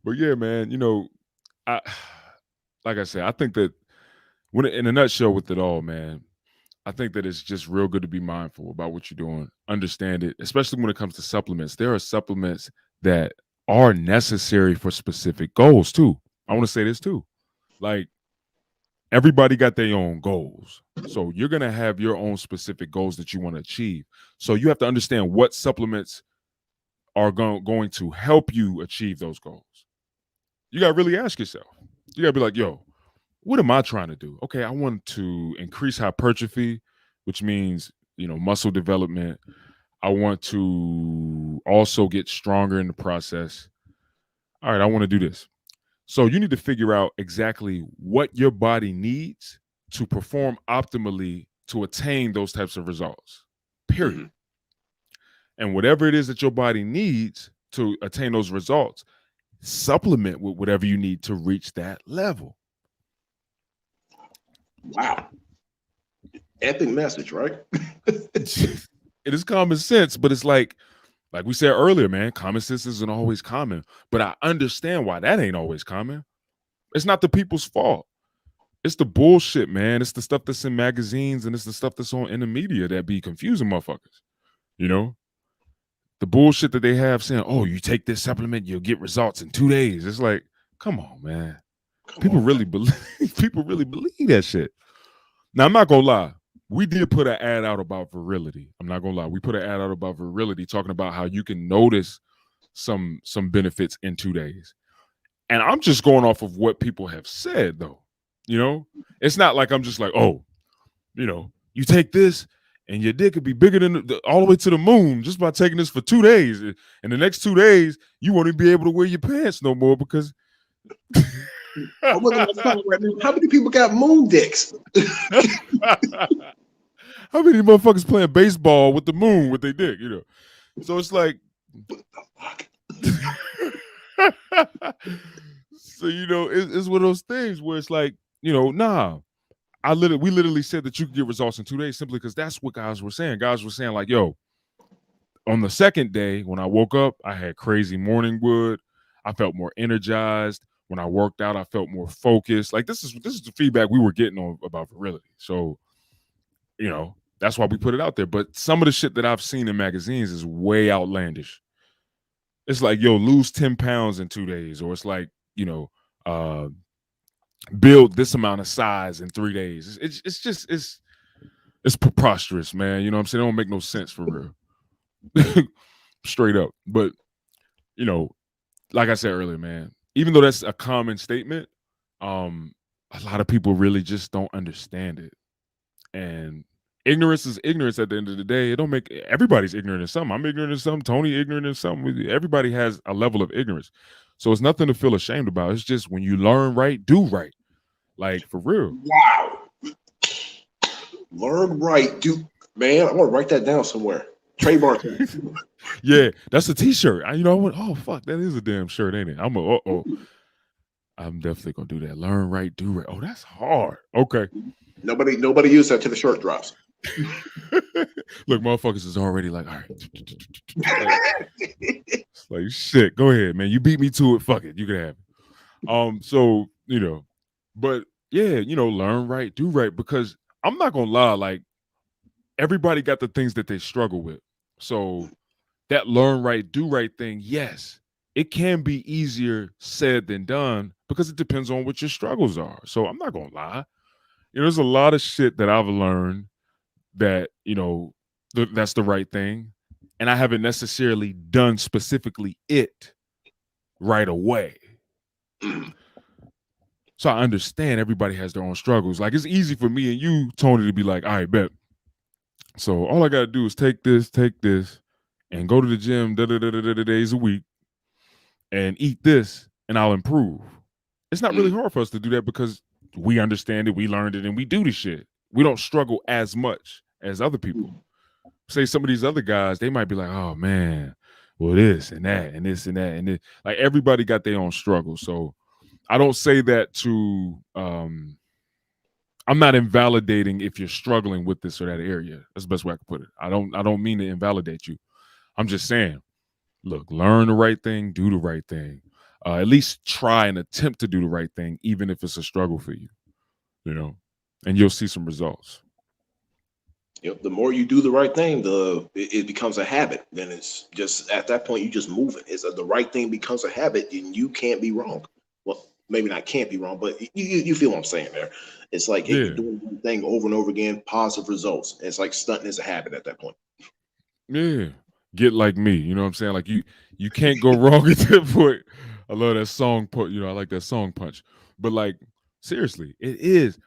But yeah, man, I like I said, I think that in a nutshell with it all, man, I think that it's just real good to be mindful about what you're doing, understand it, especially when it comes to supplements. There are supplements that are necessary for specific goals too. I want to say this too. Like, everybody got their own goals. So you're going to have your own specific goals that you want to achieve. So you have to understand what supplements are going to help you achieve those goals. You got to really ask yourself, You gotta be like, yo, what am I trying to do? Okay, I want to increase hypertrophy, which means, muscle development. I want to also get stronger in the process. All right, I want to do this. So you need to figure out exactly what your body needs to perform optimally to attain those types of results. Period. Mhm. And whatever it is that your body needs to attain those results, supplement with whatever you need to reach that level. Wow. Epic message, right? It is common sense, but it's like we said earlier, man, common sense isn't always common. But I understand why that ain't always common. It's not the people's fault. It's the bullshit, man. It's the stuff that's in magazines and it's the stuff that's in the media that be confusing motherfuckers. You know, the bullshit that they have saying, "Oh, you take this supplement, you'll get results in 2 days." It's like, come on, man. Come People on, man. really believe. People really believe that shit. Now, I'm not gonna lie. We did put an ad out about virility. I'm not gonna lie. We put an ad out about virility, talking about how you can notice some benefits in 2 days. And I'm just going off of what people have said, though. It's not like I'm just like, oh, you take this and your dick could be bigger than all the way to the moon just by taking this for 2 days. And the next 2 days, you won't even be able to wear your pants no more because. I'm looking at my phone right now. How many people got moon dicks? How many motherfuckers playing baseball with the moon with their dick, So it's like. Fuck. So, it's one of those things where it's like, nah. We literally said that you could get results in 2 days simply because that's what guys were saying. Guys were saying, like, yo, on the second day when I woke up, I had crazy morning wood. I felt more energized. When I worked out, I felt more focused. Like this is the feedback we were getting on about virility. So, that's why we put it out there. But some of the shit that I've seen in magazines is way outlandish. It's like, yo, lose 10 pounds in 2 days, or it's like, uh, build this amount of size in 3 days. It's just it's preposterous, man. You know what I'm saying? It don't make no sense for real. Straight up. But, you know, like I said earlier, man, even though that's a common statement, um, a lot of people really just don't understand it. And ignorance is ignorance at the end of the day. It don't make everybody's ignorant in something. I'm ignorant in something, Tony ignorant in something. Everybody has a level of ignorance. So it's nothing to feel ashamed about. It's just when you learn right, do right. Like for real. Wow. Learn right, dude. Man, I want to write that down somewhere. Trademark. Yeah, that's a t-shirt. I went, oh fuck, that is a damn shirt, ain't it? I'm definitely gonna do that. Learn right, do right. Oh, that's hard. Okay. Nobody used that to the shirt drops. Look, motherfuckers is already like, all right. It's like shit. Go ahead, man. You beat me to it. Fuck it. You can have it. So, but yeah, learn right, do right. Because I'm not gonna lie, like everybody got the things that they struggle with. So that learn right, do right thing, yes, it can be easier said than done because it depends on what your struggles are. So I'm not gonna lie. There's a lot of shit that I've learned that, that's the right thing. And I haven't necessarily done specifically it right away. So I understand everybody has their own struggles. Like it's easy for me and you, Tony, to be like, all right, bet. So all I gotta do is take this, and go to the gym days a week and eat this, and I'll improve. It's not really hard for us to do that because we understand it, we learned it, and we do the shit. We don't struggle as much as other people. Say some of these other guys, they might be like, oh man, well, this and that, and this and that, and this. Like everybody got their own struggle. So I don't say that to I'm not invalidating if you're struggling with this or that area. That's the best way I can put it. I don't mean to invalidate you. I'm just saying, look, learn the right thing, do the right thing. At least try and attempt to do the right thing, even if it's a struggle for you, and you'll see some results. The more you do the right thing, it becomes a habit. Then it's just at that point you just move it. The right thing becomes a habit, and you can't be wrong. Well, maybe not can't be wrong, but you feel what I'm saying there. It's like Yeah. you're doing one thing over and over again, positive results. It's like stunting is a habit at that point. Yeah. Get like me. You know what I'm saying? Like you can't go wrong at that point. I love that song. I like that song punch. But like, seriously, it is.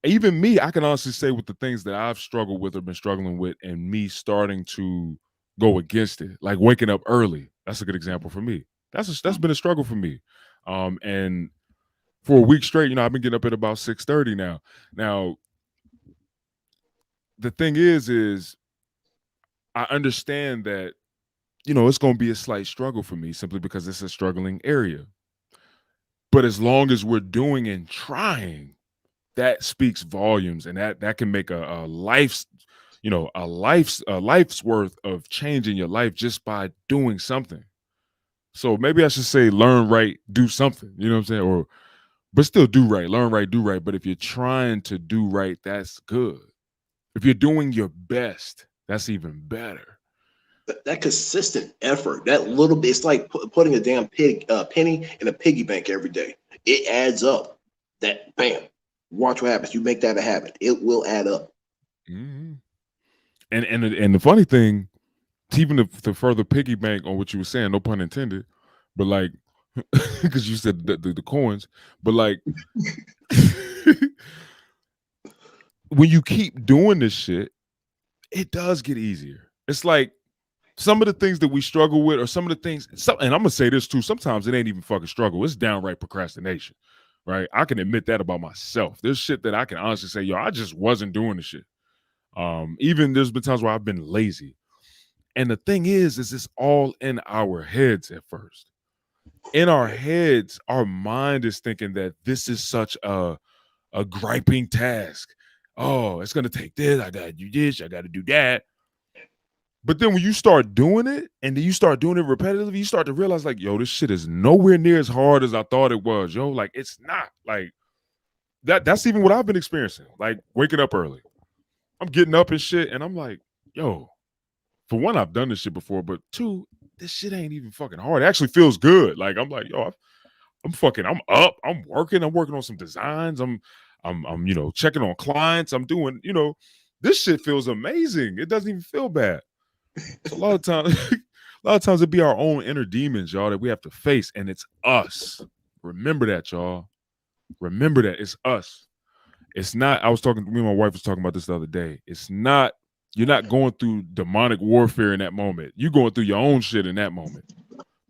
Even me, I can honestly say with the things that I've struggled with or been struggling with, and me starting to go against it, like waking up early. That's a good example for me. That's been a struggle for me. And for a week straight, I've been getting up at about 6:30 now. Now, the thing is I understand that it's going to be a slight struggle for me simply because it's a struggling area. But as long as we're doing and trying, that speaks volumes, and that can make a life's worth of change in your life just by doing something. So maybe I should say learn right, do something. You know what I'm saying? Or but still do right, learn right, do right. But if you're trying to do right, that's good. If you're doing your best, that's even better. That consistent effort, that little bit, it's like putting a damn penny in a piggy bank every day. It adds up. That bam, watch what happens. You make that a habit, it will add up. Mm-hmm. And the funny thing, even to further piggy bank on what you were saying, no pun intended, but like, because you said the coins, but like, when you keep doing this shit, it does get easier. It's like some of the things that we struggle with, or some of the things, and I'm gonna say this too, sometimes it ain't even fucking struggle, it's downright procrastination, right? I can admit that about myself. There's shit that I can honestly say, yo, I just wasn't doing the shit. Even there's been times where I've been lazy. And the thing is it's all in our heads at first. In our heads, our mind is thinking that this is such a griping task. Oh, it's gonna take this. I gotta do this. I gotta do that. But then when you start doing it, and then you start doing it repetitively, you start to realize, like, yo, this shit is nowhere near as hard as I thought it was, yo. Like, it's not. Like, that's even what I've been experiencing. Like, waking up early. I'm getting up and shit, and I'm like, yo, for one, I've done this shit before, but two, this shit ain't even fucking hard. It actually feels good. Like, I'm like, yo, I'm up, I'm working on some designs, I'm checking on clients, I'm doing, this shit feels amazing. It doesn't even feel bad. So a lot of times, a lot of times it be our own inner demons, y'all, that we have to face, and it's us. Remember that, y'all. Remember that it's us. It's not. I was talking. Me and my wife was talking about this the other day. It's not. You're not going through demonic warfare in that moment. You're going through your own shit in that moment.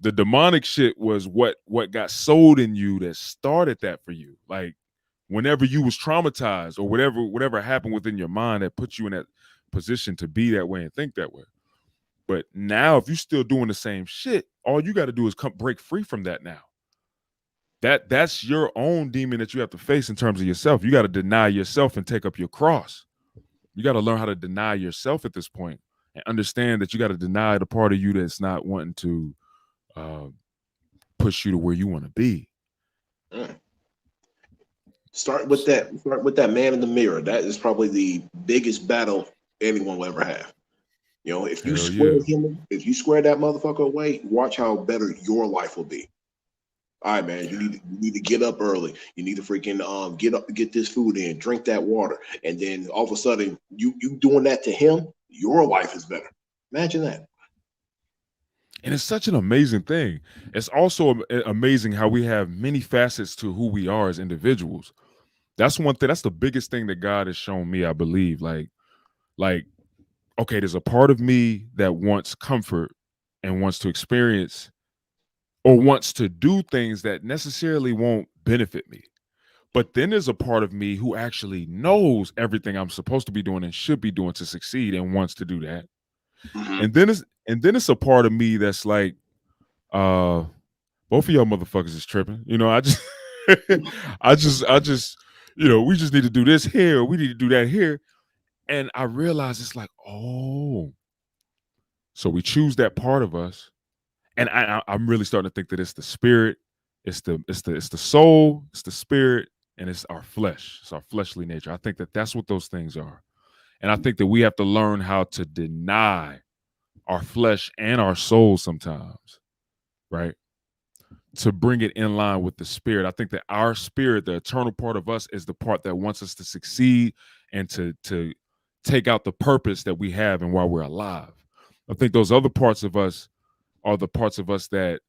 The demonic shit was what got sold in you that started that for you. Like whenever you was traumatized or whatever happened within your mind that put you in that position to be that way and think that way. But now, if you're still doing the same shit, all you got to do is break free from that now. That's your own demon that you have to face in terms of yourself. You got to deny yourself and take up your cross. You got to learn how to deny yourself at this point and understand that you got to deny the part of you that's not wanting to uh, push you to where you want to be. Mm. Start with that. Start with that man in the mirror. That is probably the biggest battle anyone will ever have. If you Hell square yeah. him, if you square that motherfucker away, watch how better your life will be. All right, man. You need to get up early. You need to freaking get this food in, drink that water, and then all of a sudden you doing that to him, your life is better. Imagine that. And it's such an amazing thing. It's also amazing how we have many facets to who we are as individuals. That's one thing. That's the biggest thing that God has shown me, I believe. Like, okay, there's a part of me that wants comfort and wants to experience or wants to do things that necessarily won't benefit me. But then there's a part of me who actually knows everything I'm supposed to be doing and should be doing to succeed and wants to do that. Mm-hmm. And then it's a part of me that's like, uh, both of y'all motherfuckers is tripping. I just I just we just need to do this here, we need to do that here. And I realize it's like, oh, so we choose that part of us. And I'm really starting to think that it's the spirit, it's the soul, it's the spirit, and it's our flesh. It's our fleshly nature. I think that that's what those things are. And I think that we have to learn how to deny our flesh and our soul sometimes, right? To bring it in line with the spirit. I think that our spirit, the eternal part of us, is the part that wants us to succeed and to take out the purpose that we have and while we're alive. I think those other parts of us are the parts of us that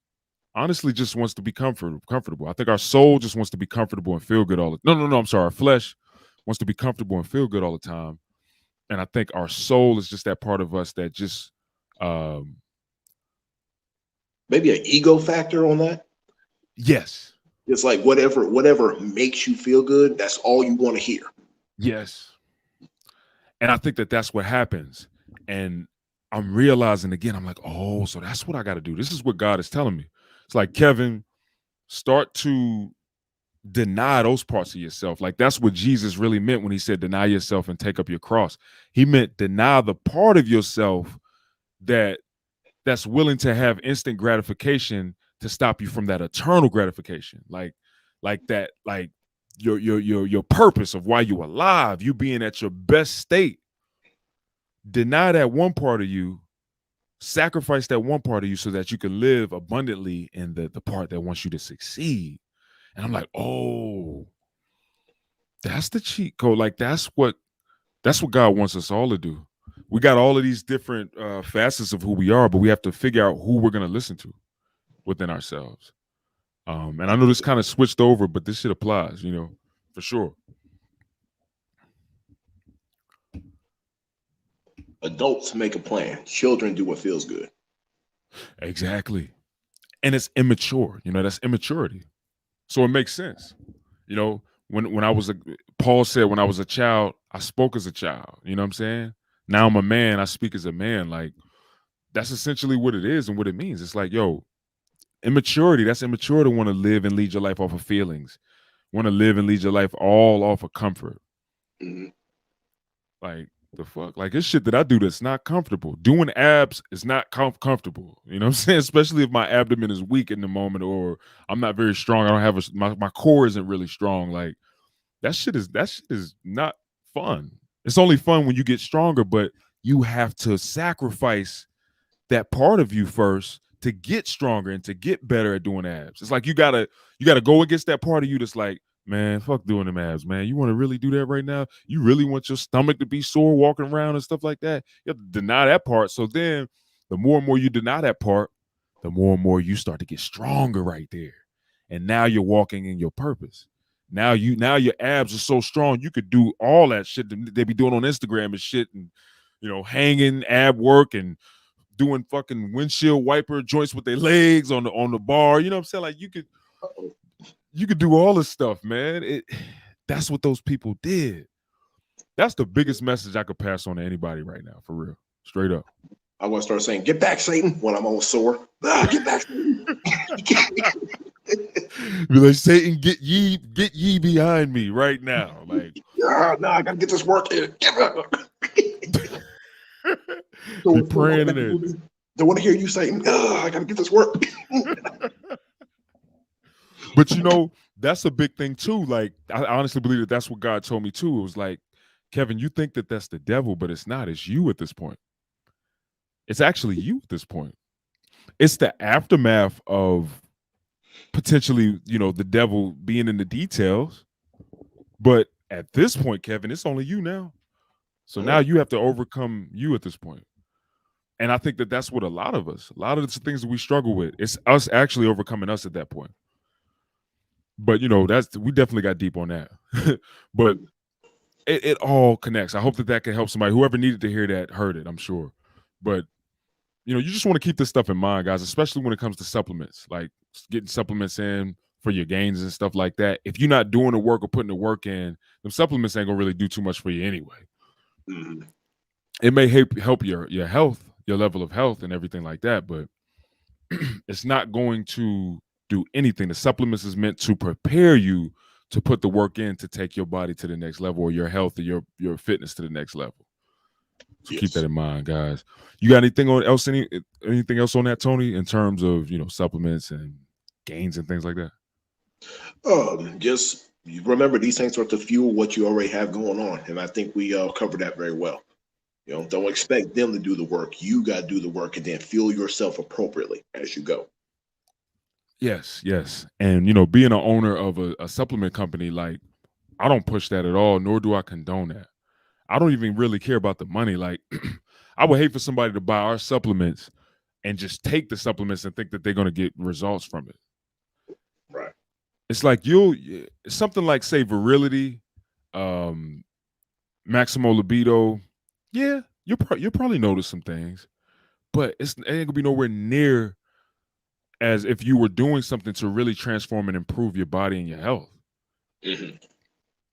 honestly just wants to be comfortable. I think our soul just wants to be comfortable and feel good all the no, I'm sorry. Our flesh wants to be comfortable and feel good all the time. And I think our soul is just that part of us that just um Maybe an ego factor on that. yes. It's like whatever makes you feel good, that's all you want to hear. Yes. And I think that that's what happens. And I'm realizing again, I'm like, oh, so that's what I got to do. This is what God is telling me. It's like, Kevin, start to deny those parts of yourself. Like that's what Jesus really meant when he said, deny yourself and take up your cross. He meant deny the part of yourself that's willing to have instant gratification to stop you from that eternal gratification. Like that, like your purpose of why you're alive, you being at your best state. Deny that one part of you, sacrifice that one part of you so that you can live abundantly in the part that wants you to succeed. And I'm like, oh, that's the cheat code. Like that's what God wants us all to do. We got all of these different facets of who we are, but we have to figure out who we're going to listen to within ourselves. And I know this kind of switched over, but this shit applies, for sure. Adults make a plan. Children do what feels good. Exactly. And it's immature. That's immaturity. So it makes sense. When I was Paul said, when I was a child, I spoke as a child. You know what I'm saying? Now I'm a man, I speak as a man. Like that's essentially what it is and what it means. It's like, yo, immaturity, that's immature to want to live and lead your life off of feelings, want to live and lead your life all off of comfort. Mm-hmm. Like the fuck, like it's shit that I do that's not comfortable. Doing abs is not comfortable. You know what I'm saying? Especially if my abdomen is weak in the moment or I'm not very strong. I don't have my core isn't really strong. Like that shit is not fun. It's only fun when you get stronger, but you have to sacrifice that part of you first to get stronger and to get better at doing abs. It's like you gotta go against that part of you that's like, man, fuck doing them abs, man. You want to really do that right now? You really want your stomach to be sore walking around and stuff like that? You have to deny that part. So then the more and more you deny that part, the more and more you start to get stronger right there. And now you're walking in your purpose. Now your abs are so strong you could do all that shit that they be doing on Instagram and shit, and hanging ab work and doing fucking windshield wiper joints with their legs on the bar. You know what I'm saying? Like you could do all this stuff, man. That's what those people did. That's the biggest message I could pass on to anybody right now, for real. Straight up. I want to start saying, "Get back, Satan!" when I'm all sore. Get back, Satan! Be like, Satan, get ye behind me right now. Like, no, I gotta get this work in. Be praying in it. Don't want to hear you, Satan. I gotta get this work. But that's a big thing too. Like, I honestly believe that that's what God told me too. It was like, Kevin, you think that that's the devil, but it's not. It's you at this point. It's actually you at this point. It's the aftermath of potentially, the devil being in the details. But at this point, Kevin, it's only you now. So now you have to overcome you at this point. And I think that that's what a lot of the things that we struggle with, it's us actually overcoming us at that point. But we definitely got deep on that. But it all connects. I hope that can help somebody. Whoever needed to hear that heard it, I'm sure. But you just want to keep this stuff in mind, guys, especially when it comes to supplements, like getting supplements in for your gains and stuff like that. If you're not doing the work or putting the work in, them supplements ain't gonna really do too much for you anyway. Mm-hmm. It may help your health, your level of health and everything like that, but it's not going to do anything. The supplements is meant to prepare you to put the work in to take your body to the next level, or your health or your fitness to the next level. So keep that in mind, guys. You got anything else on that, Tony, in terms of supplements and gains and things like that? Just remember, these things are to fuel what you already have going on, and I think we covered that very well. Don't expect them to do the work. You got to do the work and then fuel yourself appropriately as you go. Yes. And, being an owner of a supplement company, like, I don't push that at all, nor do I condone that. I don't even really care about the money. Like, I would hate for somebody to buy our supplements and just take the supplements and think that they're going to get results from it. Right. It's like something like, say, virility, um, maximal libido. Yeah, you'll probably notice some things, but it ain't gonna be nowhere near as if you were doing something to really transform and improve your body and your health. Mm-hmm.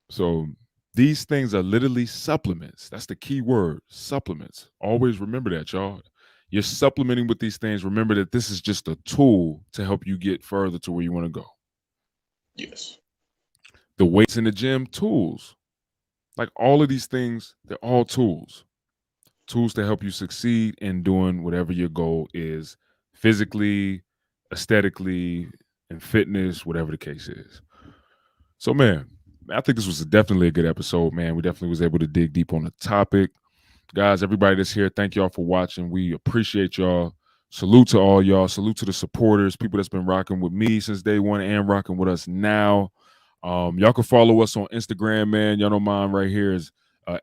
So these things are literally supplements. That's the key word, supplements. Always remember that, y'all. You're supplementing with these things. Remember that this is just a tool to help you get further to where you want to go. Yes. The weights in the gym, tools. Like all of these things, they're all tools. Tools to help you succeed in doing whatever your goal is, physically, aesthetically, and fitness, whatever the case is. So, man, I think this was definitely a good episode, man. We definitely was able to dig deep on the topic. Guys, everybody that's here, thank y'all for watching. We appreciate y'all. Salute to all y'all. Salute to the supporters, people that's been rocking with me since day one and rocking with us now. Y'all can follow us on Instagram, man. Y'all know mine right here is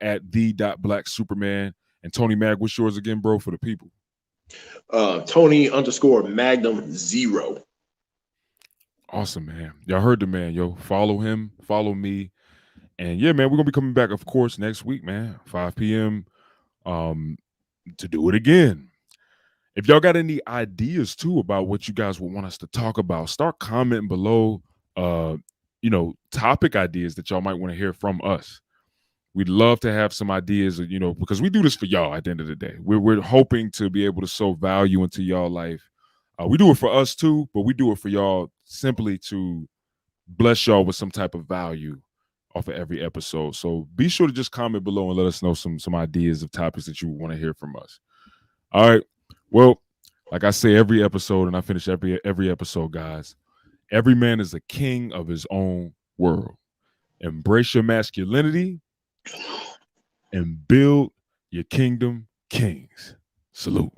at the.blacksuperman. And Tony Mag, what's yours again, bro, for the people? Tony_Magnum0. Awesome, man. Y'all heard the man, yo. Follow him, follow me. And yeah, man, we're gonna be coming back, of course, next week, man. 5 p.m. To do it again. If y'all got any ideas too about what you guys would want us to talk about, start commenting below. Topic ideas that y'all might want to hear from us. We'd love to have some ideas, because we do this for y'all at the end of the day. We're hoping to be able to sow value into y'all life. We do it for us too, but we do it for y'all simply to bless y'all with some type of value off of every episode. So be sure to just comment below and let us know some ideas of topics that you want to hear from us. All right. Well, like I say every episode, and I finish every episode, guys. Every man is a king of his own world. Embrace your masculinity and build your kingdom kings. Salute.